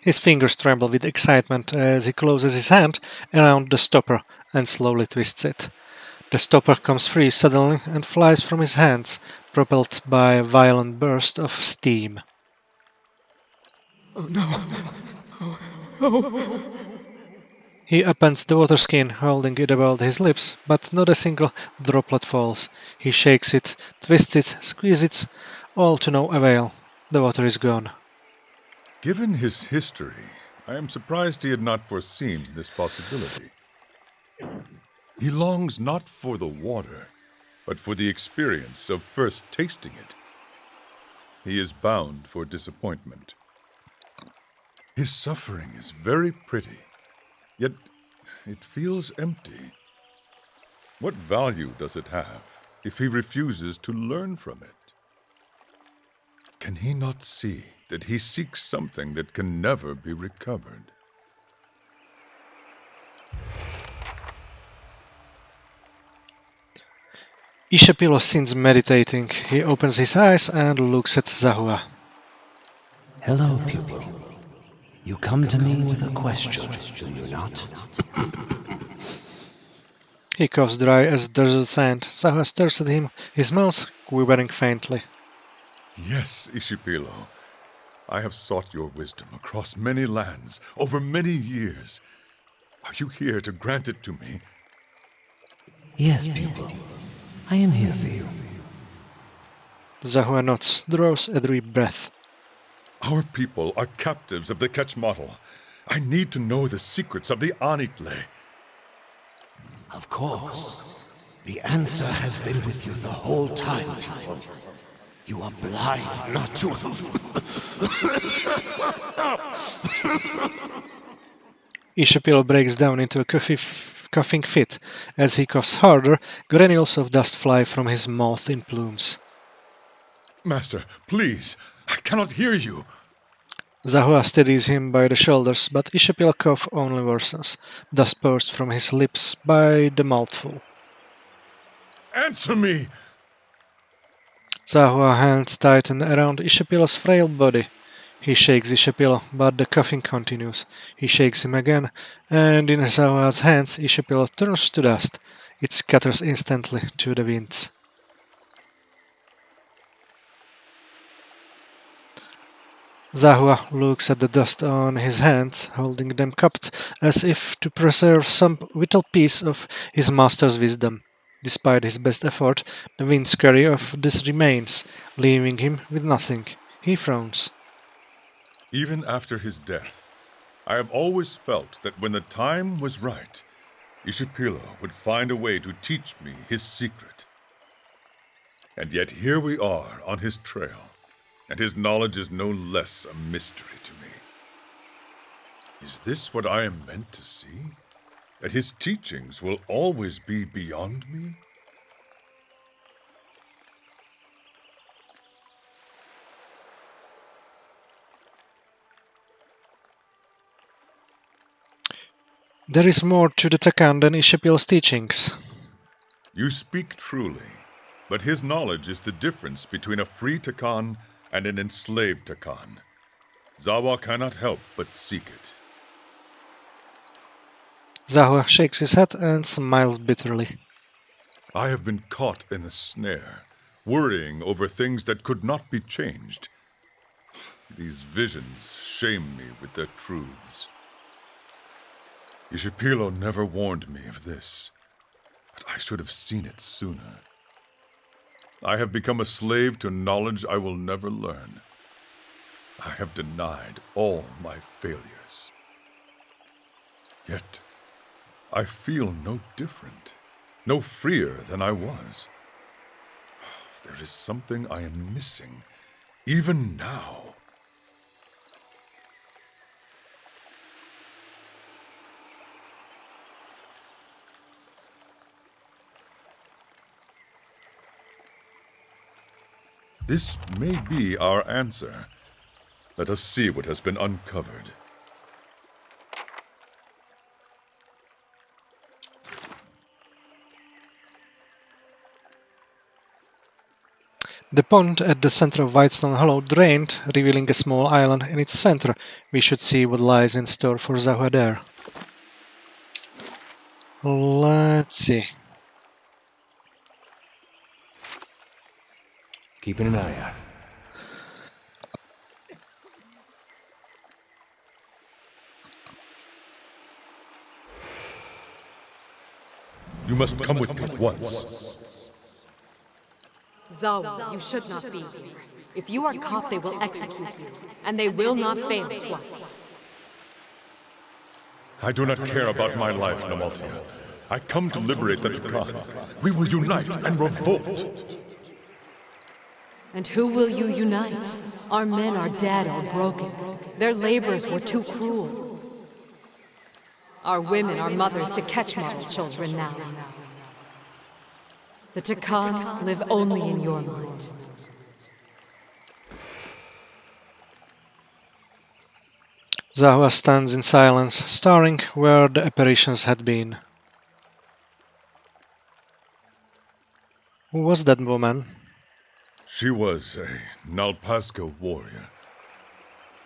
His fingers tremble with excitement as he closes his hand around the stopper and slowly twists it. The stopper comes free suddenly and flies from his hands, propelled by a violent burst of steam. Oh no! Oh. He appends the water skin, holding it above his lips, but not a single droplet falls. He shakes it, twists it, squeezes it, all to no avail. The water is gone. Given his history, I am surprised he had not foreseen this possibility. He longs not for the water, but for the experience of first tasting it. He is bound for disappointment. His suffering is very pretty, yet it feels empty. What value does it have if he refuses to learn from it? Can he not see that he seeks something that can never be recovered? Ishapilo sits meditating. He opens his eyes and looks at Zahua. Hello, pupil. You come to me with a question, do you not? He coughs dry as desert sand. Zahua stares at him, his mouth quivering faintly. Yes, Ishapilo. I have sought your wisdom across many lands, over many years. Are you here to grant it to me? Yes, pupil. I am here for you. Zahua nods, draws a deep breath. Our people are captives of the Quetzalcoatl. I need to know the secrets of the Anitle. Of course. The answer has been with you the whole time, people. You are blind not to... Ishapil breaks down into a coughing fit. As he coughs harder, granules of dust fly from his mouth in plumes. Master, please, I cannot hear you. Zahua steadies him by the shoulders, but Ishapil's cough only worsens. Dust pours from his lips by the mouthful. Answer me! Zahua's hands tighten around Ishapil's frail body. He shakes Ishapil, but the coughing continues. He shakes him again, and in Zahua's hands Ishapil turns to dust. It scatters instantly to the winds. Zahua looks at the dust on his hands, holding them cupped as if to preserve some vital piece of his master's wisdom. Despite his best effort, the winds carry off this remains, leaving him with nothing. He frowns. Even after his death, I have always felt that when the time was right, Ishapilo would find a way to teach me his secret. And yet here we are on his trail, and his knowledge is no less a mystery to me. Is this what I am meant to see? That his teachings will always be beyond me? There is more to the Takan than Ishapil's teachings. You speak truly, but his knowledge is the difference between a free Takan and an enslaved Takan. Zawa cannot help but seek it. Zahua shakes his head and smiles bitterly. I have been caught in a snare, worrying over things that could not be changed. These visions shame me with their truths. Ishapilo never warned me of this, but I should have seen it sooner. I have become a slave to knowledge I will never learn. I have denied all my failures. Yet, I feel no different, no freer than I was. There is something I am missing, even now. This may be our answer. Let us see what has been uncovered. The pond at the center of Whitestone Hollow drained, revealing a small island in its center. We should see what lies in store for Zahua there. Let's see. Keeping an eye out. You must come with me at once. Zawa, you should not be. If you are caught, they will execute you, and they will not fail twice. I do not care about my life, Namaltia. I come to liberate the Takan. We will unite and revolt. And who will you unite? Our men are dead or broken. Their labors were too cruel. Our women are mothers to catch model children now. The Takan live only in your mind. Zahua stands in silence, staring where the apparitions had been. Who was that woman? She was a Nalpazga warrior,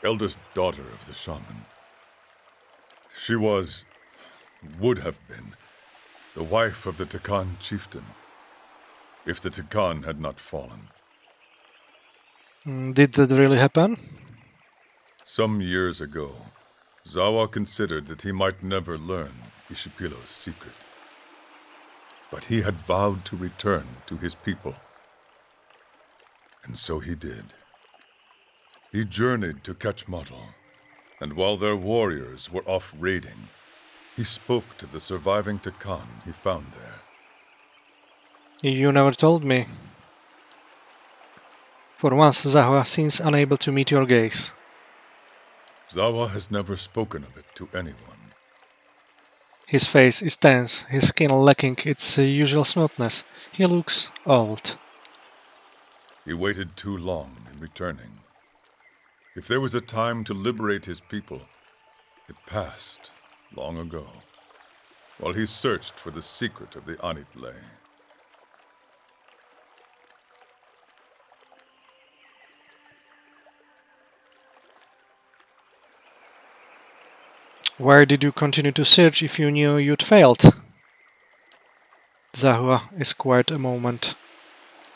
eldest daughter of the shaman. She would have been, the wife of the Takan chieftain, if the Takan had not fallen. Did that really happen? Some years ago, Zawa considered that he might never learn Ishipilo's secret. But he had vowed to return to his people. And so he did. He journeyed to Kachmatl, and while their warriors were off raiding, he spoke to the surviving Takan he found there. You never told me. For once, Zahua seems unable to meet your gaze. Zawa has never spoken of it to anyone. His face is tense, his skin lacking its usual smoothness. He looks old. He waited too long in returning. If there was a time to liberate his people, it passed long ago, while he searched for the secret of the Anitle. Why did you continue to search if you knew you'd failed? Zahua is quiet a moment.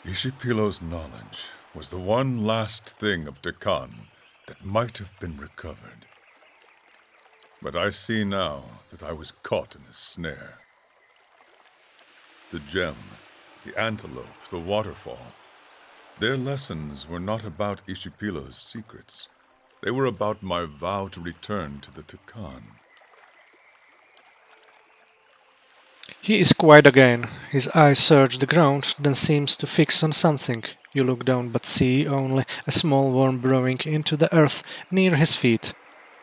Ishipilo's knowledge was the one last thing of Tekan that might have been recovered. But I see now that I was caught in a snare. The gem, the antelope, the waterfall, their lessons were not about Ishipilo's secrets. They were about my vow to return to the Tekan. He is quiet again. His eyes search the ground, then seems to fix on something. You look down but see only a small worm burrowing into the earth near his feet.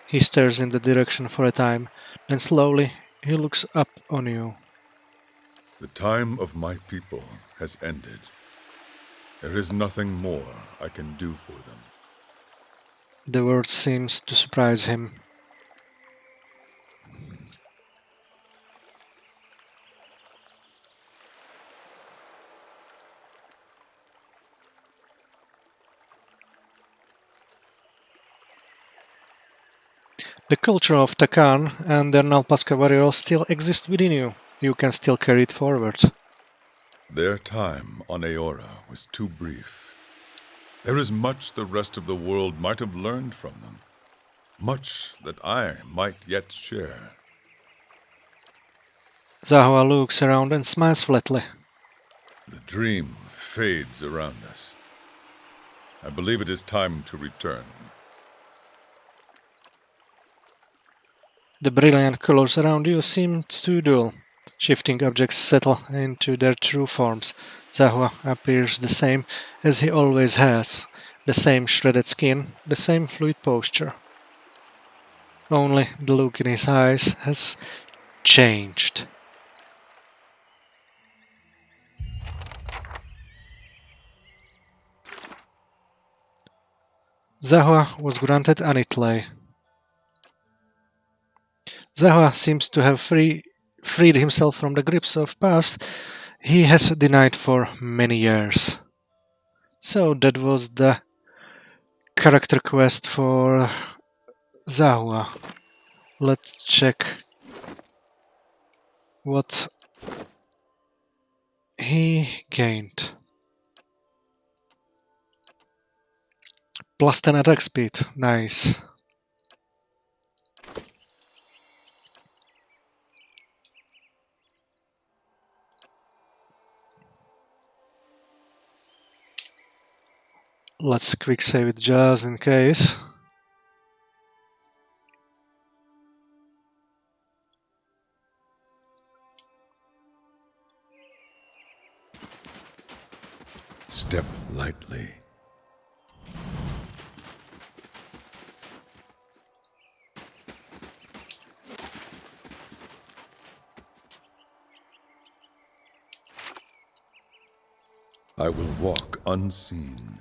He stares in the direction for a time, then slowly he looks up on you. The time of my people has ended. There is nothing more I can do for them. The word seems to surprise him. The culture of Takan and their Nalpaska warriors still exists within you. You can still carry it forward. Their time on Aora was too brief. There is much the rest of the world might have learned from them. Much that I might yet share. Zahua looks around and smiles flatly. The dream fades around us. I believe it is time to return. The brilliant colors around you seem too dull. Shifting objects settle into their true forms. Zahua appears the same as he always has. The same shredded skin, the same fluid posture. Only the look in his eyes has changed. Zahua was granted Anitlay. Zahua seems to have freed himself from the grips of past he has denied for many years. So that was the character quest for Zahua. Let's check what he gained. Plus 10 attack speed, nice. Let's quick save it just in case. Step lightly. I will walk unseen.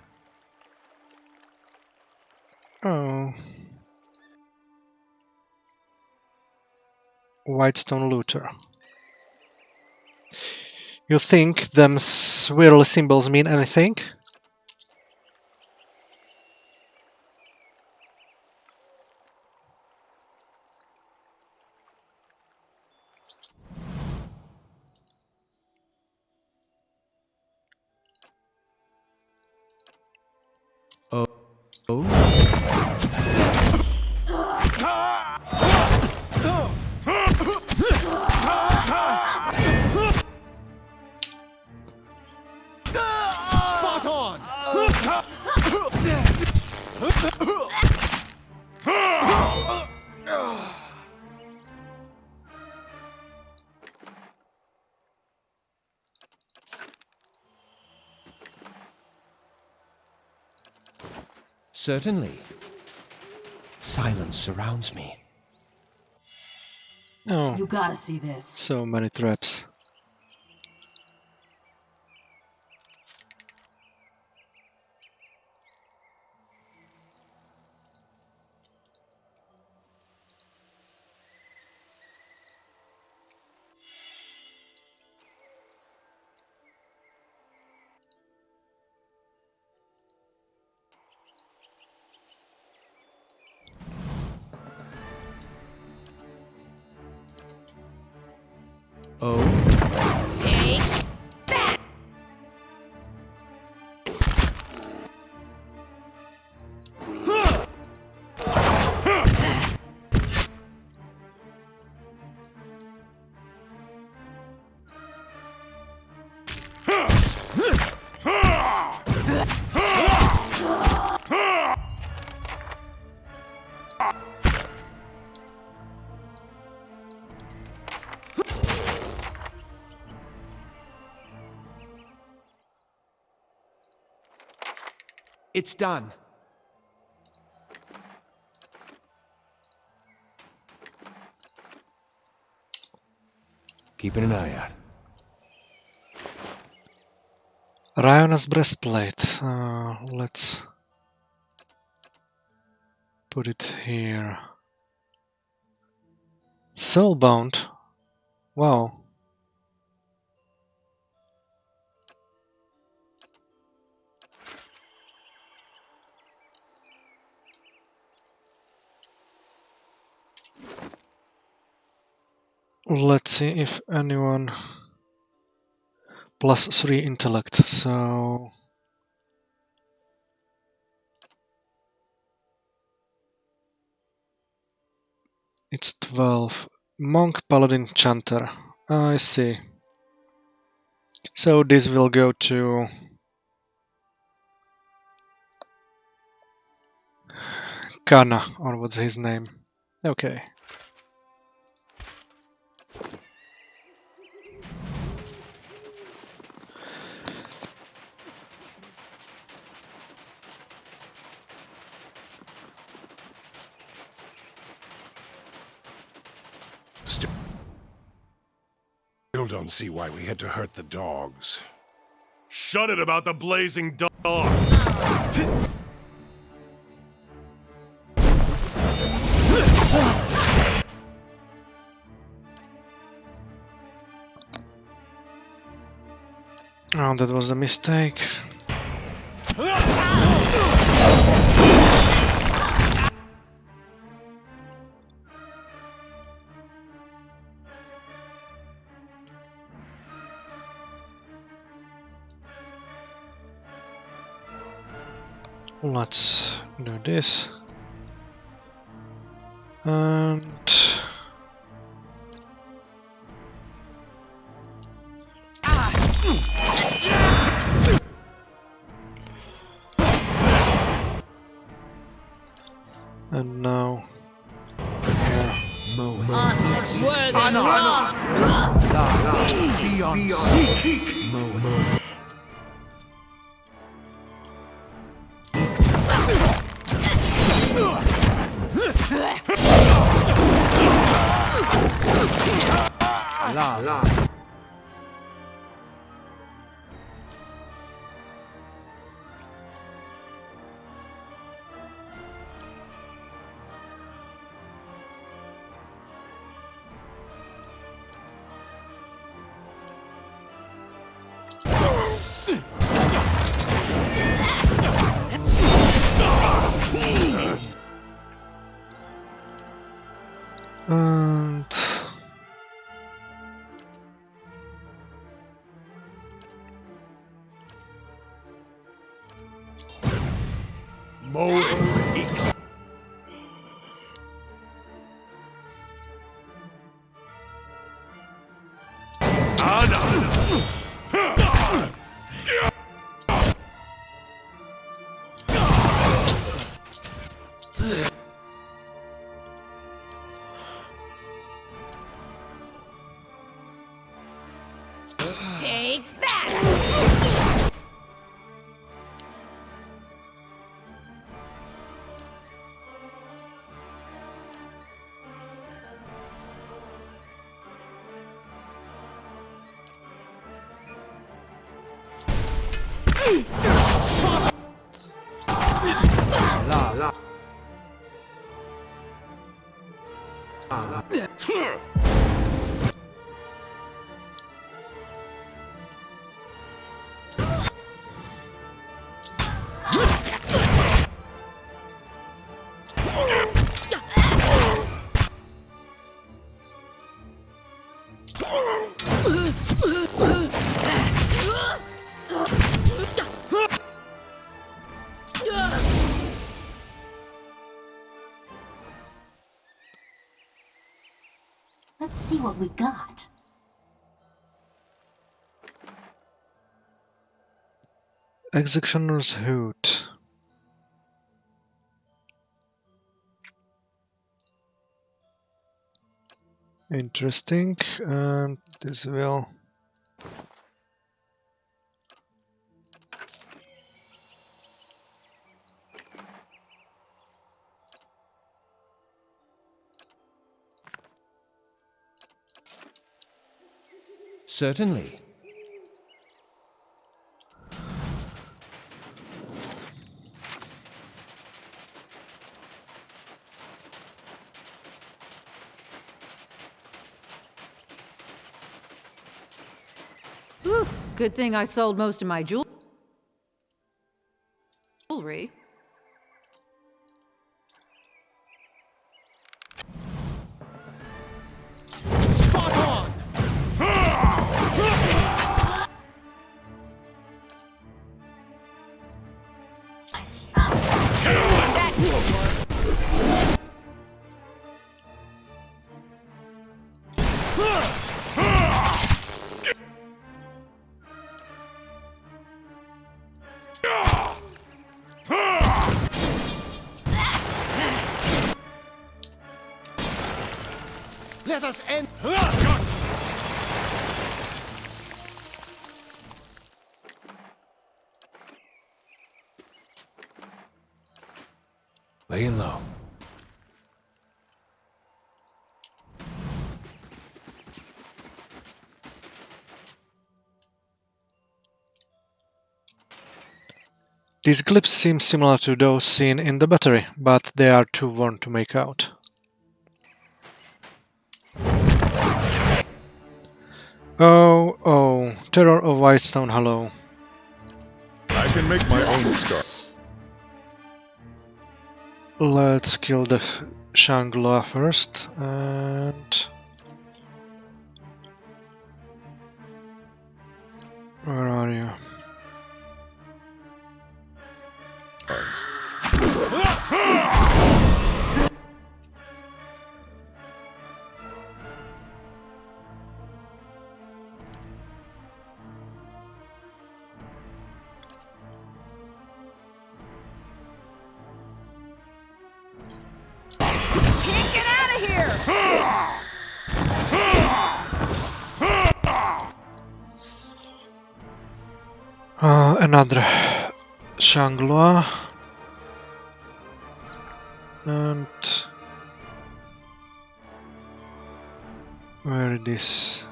Oh. Whitestone looter. You think them swirly symbols mean anything? Spot on! Certainly. Silence surrounds me. Oh, You gotta see this. so many traps. Oh? Take that! It's done. Keeping an eye out. Riona's breastplate. Let's put it here. Soulbound. Wow. Let's see if anyone +3 intellect, so it's 12. Monk, Paladin, Chanter. I see. So this will go to Kana, or what's his name? Okay. Still don't see why we had to hurt the dogs. Shut it about the blazing dogs! Oh, that was a mistake. Let's do this. And now here. Onwards than wrong! Beyond seek. La. And X. Take that! Let's see what we got. Executioner's Hood. Interesting, and this will... Certainly. Whew, good thing I sold most of my jewelry. Spot on! Let us end. Laying low. These glyphs seem similar to those seen in the battery, but they are too worn to make out. Oh, Terror of Whitestone, hello. I can make my own scar. Let's kill the Shangri-La first, and... Where are you? Can't get out of here! Another Shangri-La. And... Where it is?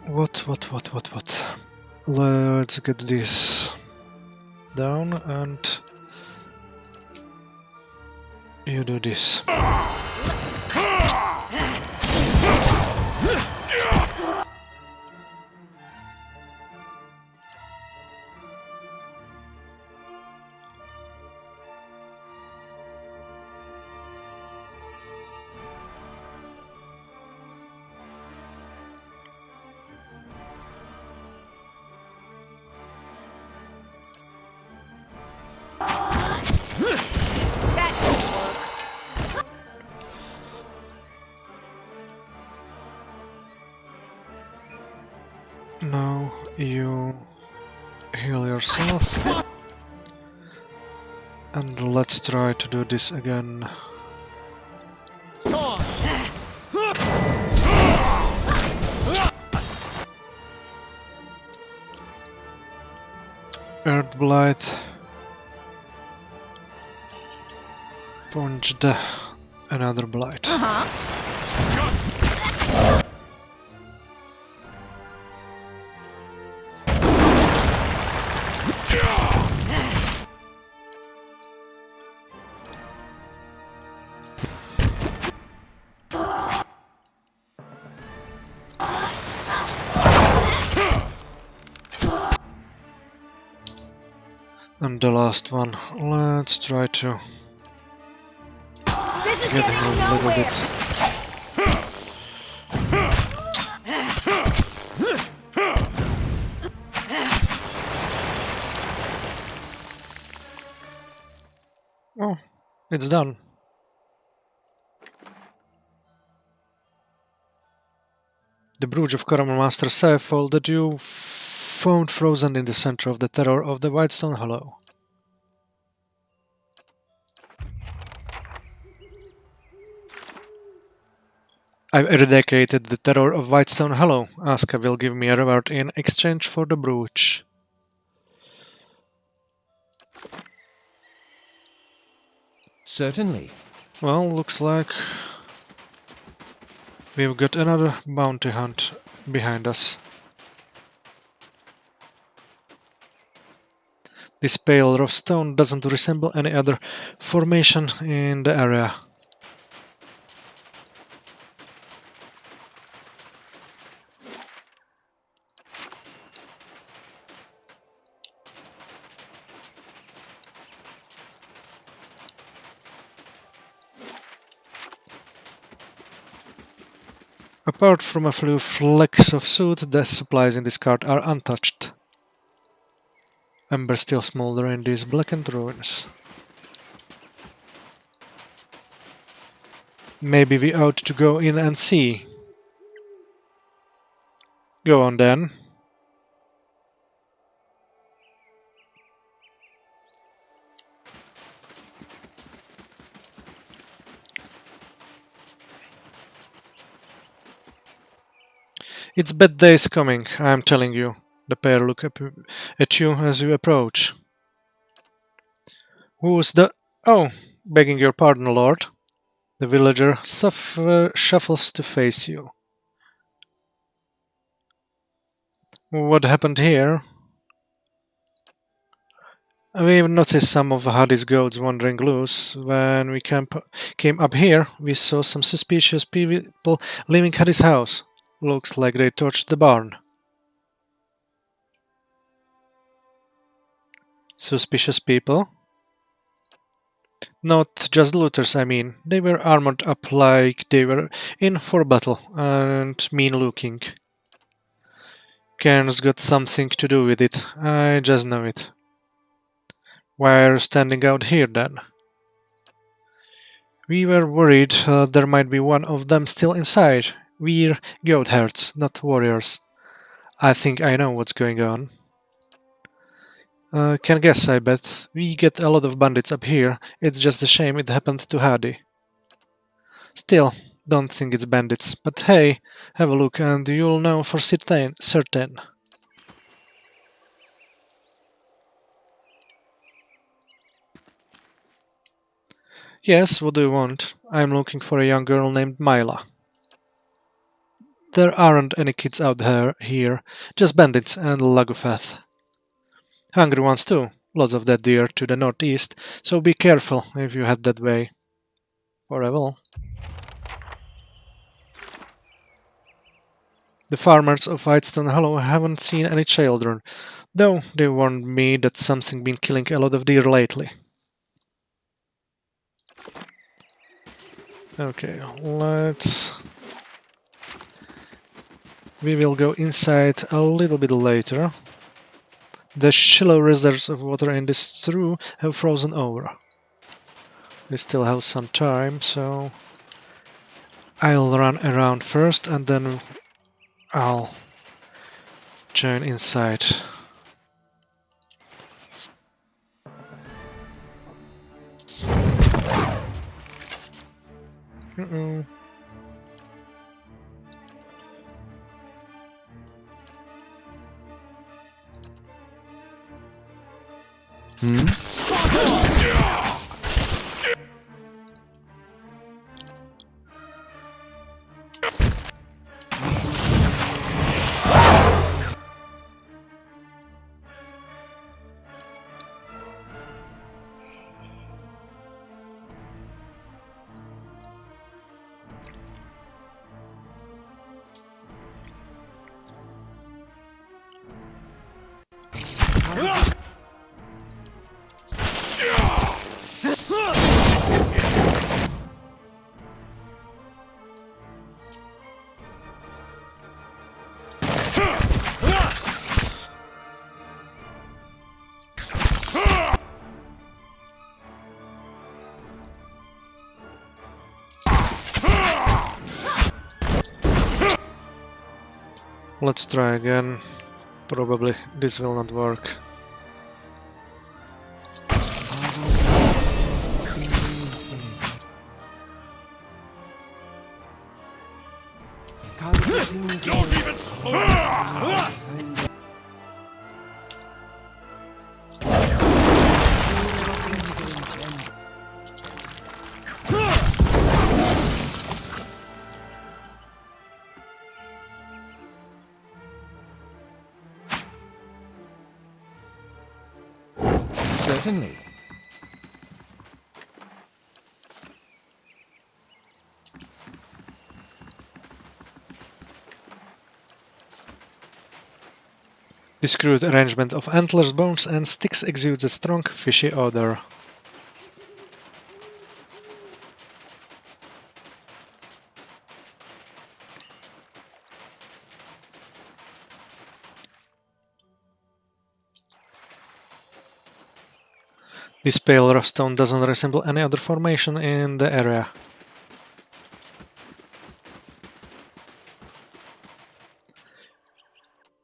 What? Let's get this down and you do this. Now you heal yourself. And let's try to do this again. Earth Blight. Punched another Blight. And the last one. Let's try to get him a little bit. Oh, it's done. The brooch of Caramel Master Seifold that you found frozen in the center of the terror of the Whitestone Hollow. I've eradicated the terror of Whitestone Hollow. Asuka will give me a reward in exchange for the brooch. Certainly. Well, looks like we've got another bounty hunt behind us. This pale rough stone doesn't resemble any other formation in the area. Apart from a few flecks of soot, the supplies in this cart are untouched. Ember still smolder in these blackened ruins. Maybe we ought to go in and see. Go on then. It's bad days coming, I'm telling you. The pair look up at you as you approach. Who's the... Oh, begging your pardon, Lord. The villager shuffles to face you. What happened here? We've noticed some of Hades' goats wandering loose. When we came up here, we saw some suspicious people leaving Hades' house. Looks like they torched the barn. Suspicious people? Not just looters, I mean. They were armored up like they were in for battle, and mean-looking. Cairn's got something to do with it, I just know it. Why are you standing out here then? We were worried there might be one of them still inside. We're goat herds, not warriors. I think I know what's going on. Can guess, I bet. We get a lot of bandits up here. It's just a shame it happened to Hadi. Still, don't think it's bandits. But hey, have a look and you'll know for certain. Yes, what do you want? I'm looking for a young girl named Myla. There aren't any kids out here, just bandits and Lagofath. Hungry ones too, lots of that deer to the northeast, so be careful if you head that way. Forever. The farmers of Whitestone Hollow haven't seen any children, though they warned me that something been killing a lot of deer lately. Okay, we will go inside a little bit later. The shallow reserves of water in this trough have frozen over. We still have some time, so I'll run around first and then I'll join inside. Uh-oh. Let's try again. Probably this will not work. Certainly. This crude arrangement of antlers, bones and sticks exudes a strong, fishy odor. This pale rough stone doesn't resemble any other formation in the area.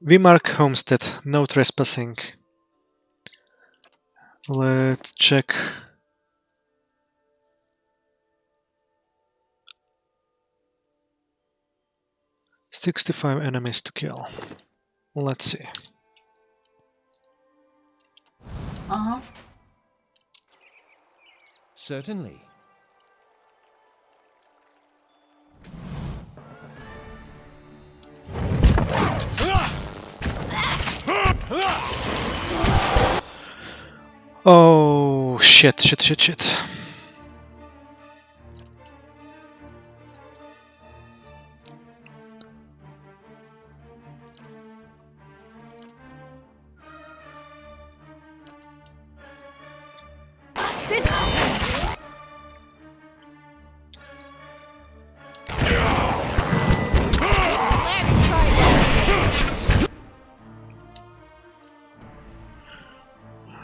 We mark homestead, no trespassing. Let's check. "65 enemies to kill." Let's see. Uh-huh. Certainly. Oh, shit.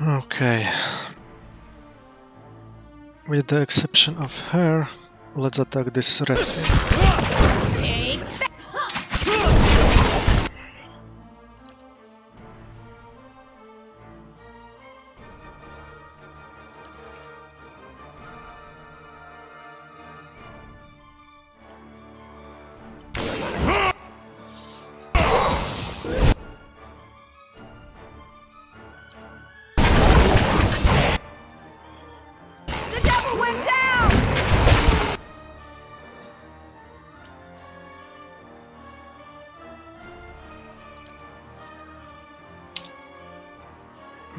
Okay. With the exception of her, let's attack this red thing.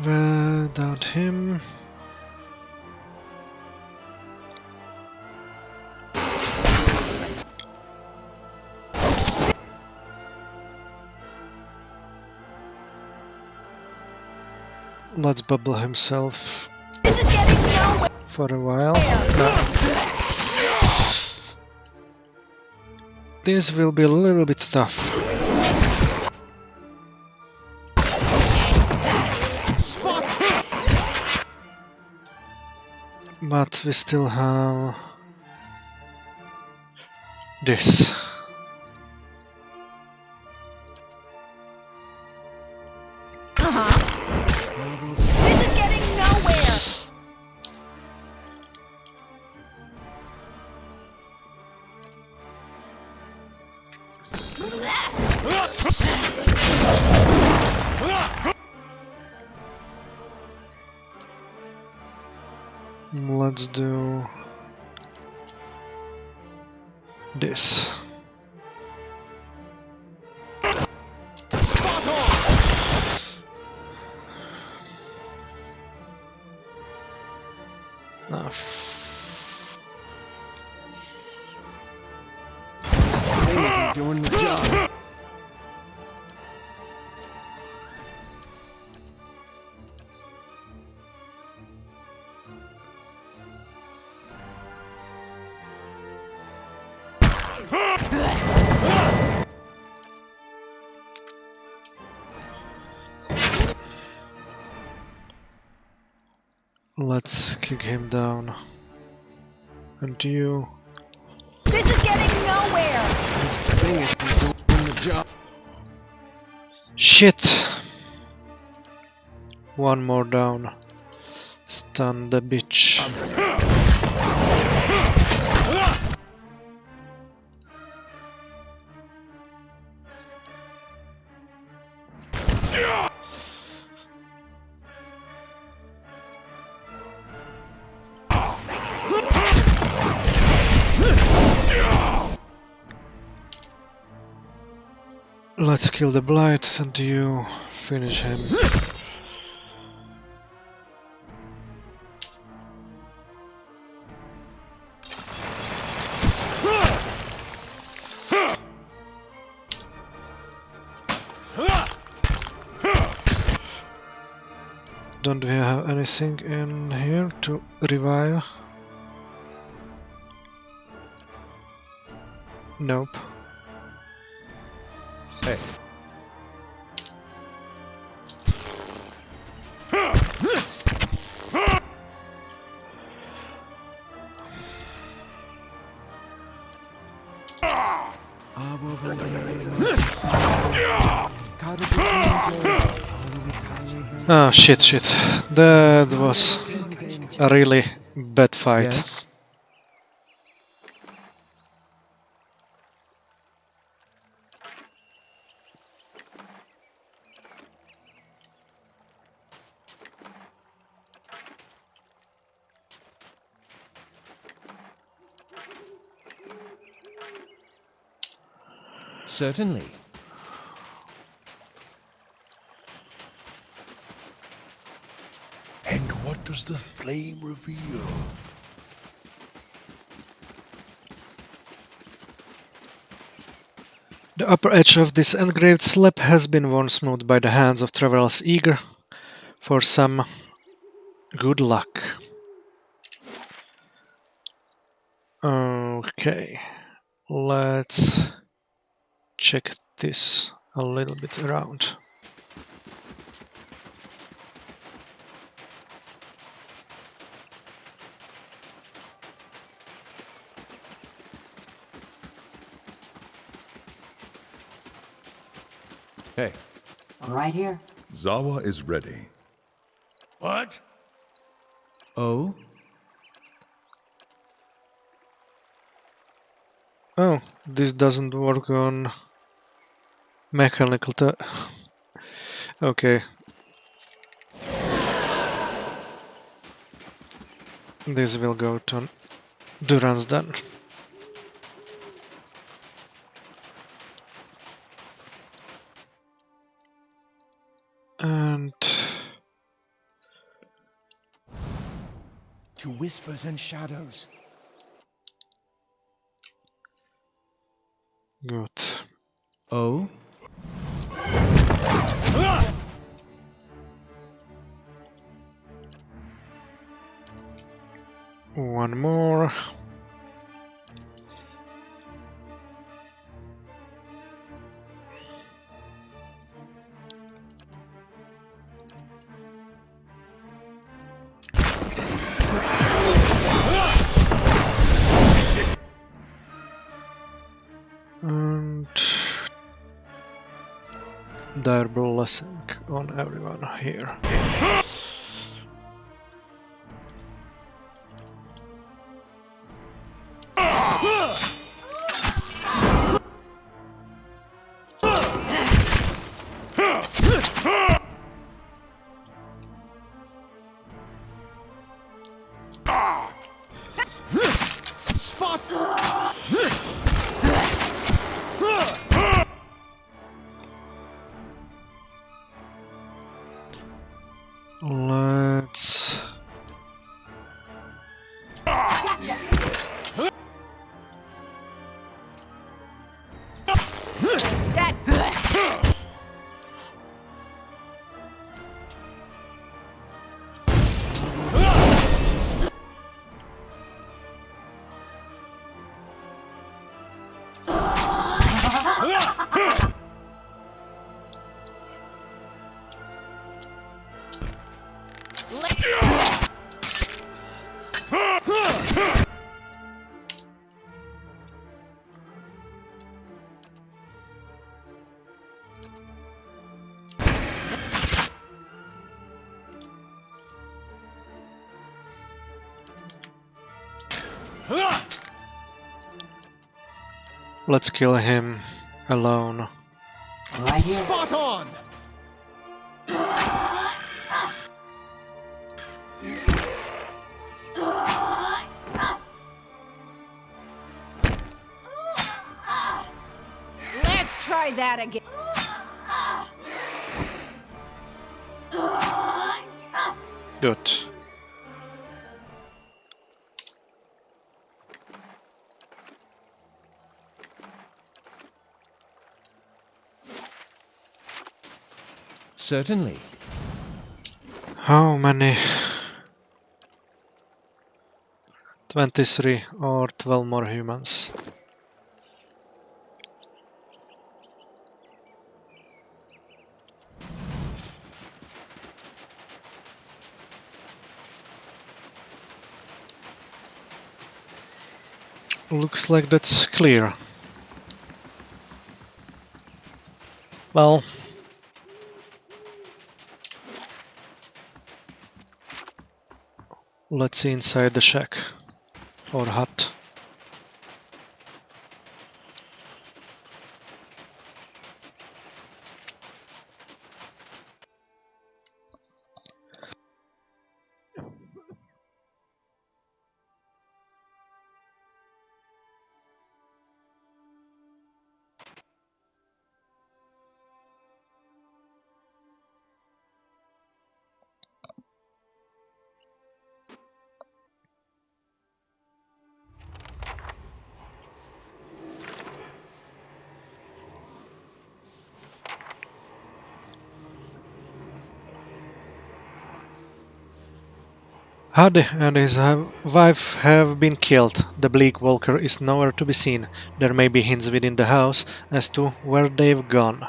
Without him... Let's bubble himself for a while. No. This will be a little bit tough. But we still have this. Let's do this. Ah, Doing the job. let's kick him down. And you. This is getting nowhere! This thing is doing the job. Shit! One more down. Stun the bitch. Let's kill the blight and you finish him. Don't we have anything in here to revive? Nope. Hey. Oh shit. That was a really bad fight. Yes. Certainly. And what does the flame reveal? The upper edge of this engraved slab has been worn smooth by the hands of travelers eager for some good luck. Okay, let's check this a little bit around. Hey. Right here. Zawa is ready. What? Oh? Oh, this doesn't work on mechanical Okay. This will go to Duran's then. And To whispers and shadows. good. Oh? One more. And their blessing on everyone here. Let's kill him alone. Spot on! Let's try that again. Good. Certainly. How many? 23 or 12 more humans. Looks like that's clear. Well, let's see inside the shack or hut. Hud and his wife have been killed. The Bleak Walker is nowhere to be seen. There may be hints within the house as to where they've gone.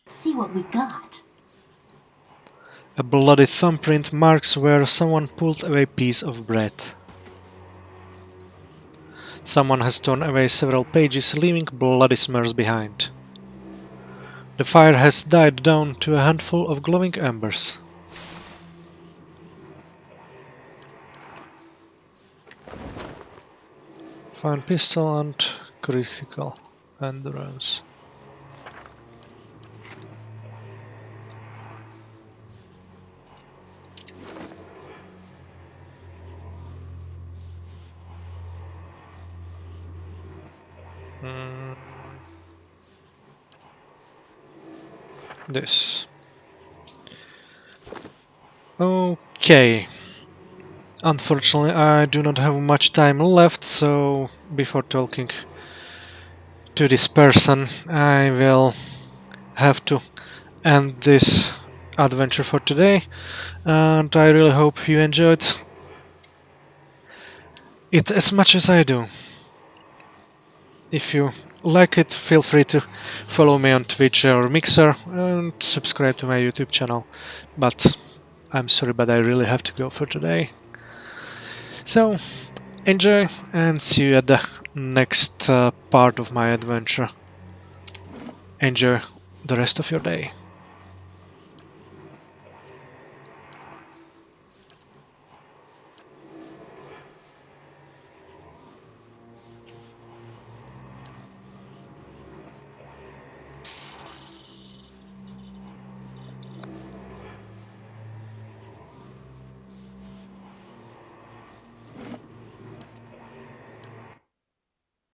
See what we got. A bloody thumbprint marks where someone pulled away a piece of bread. Someone has torn away several pages, leaving bloody smears behind. The fire has died down to a handful of glowing embers. Fine pistol and critical endurance. This. Okay. Unfortunately, I do not have much time left, so before talking to this person, I will have to end this adventure for today. And I really hope you enjoyed it as much as I do. If you like it, feel free to follow me on Twitch or Mixer and subscribe to my YouTube channel. But I'm sorry, but I really have to go for today. So, enjoy and see you at the next part of my adventure. Enjoy the rest of your day.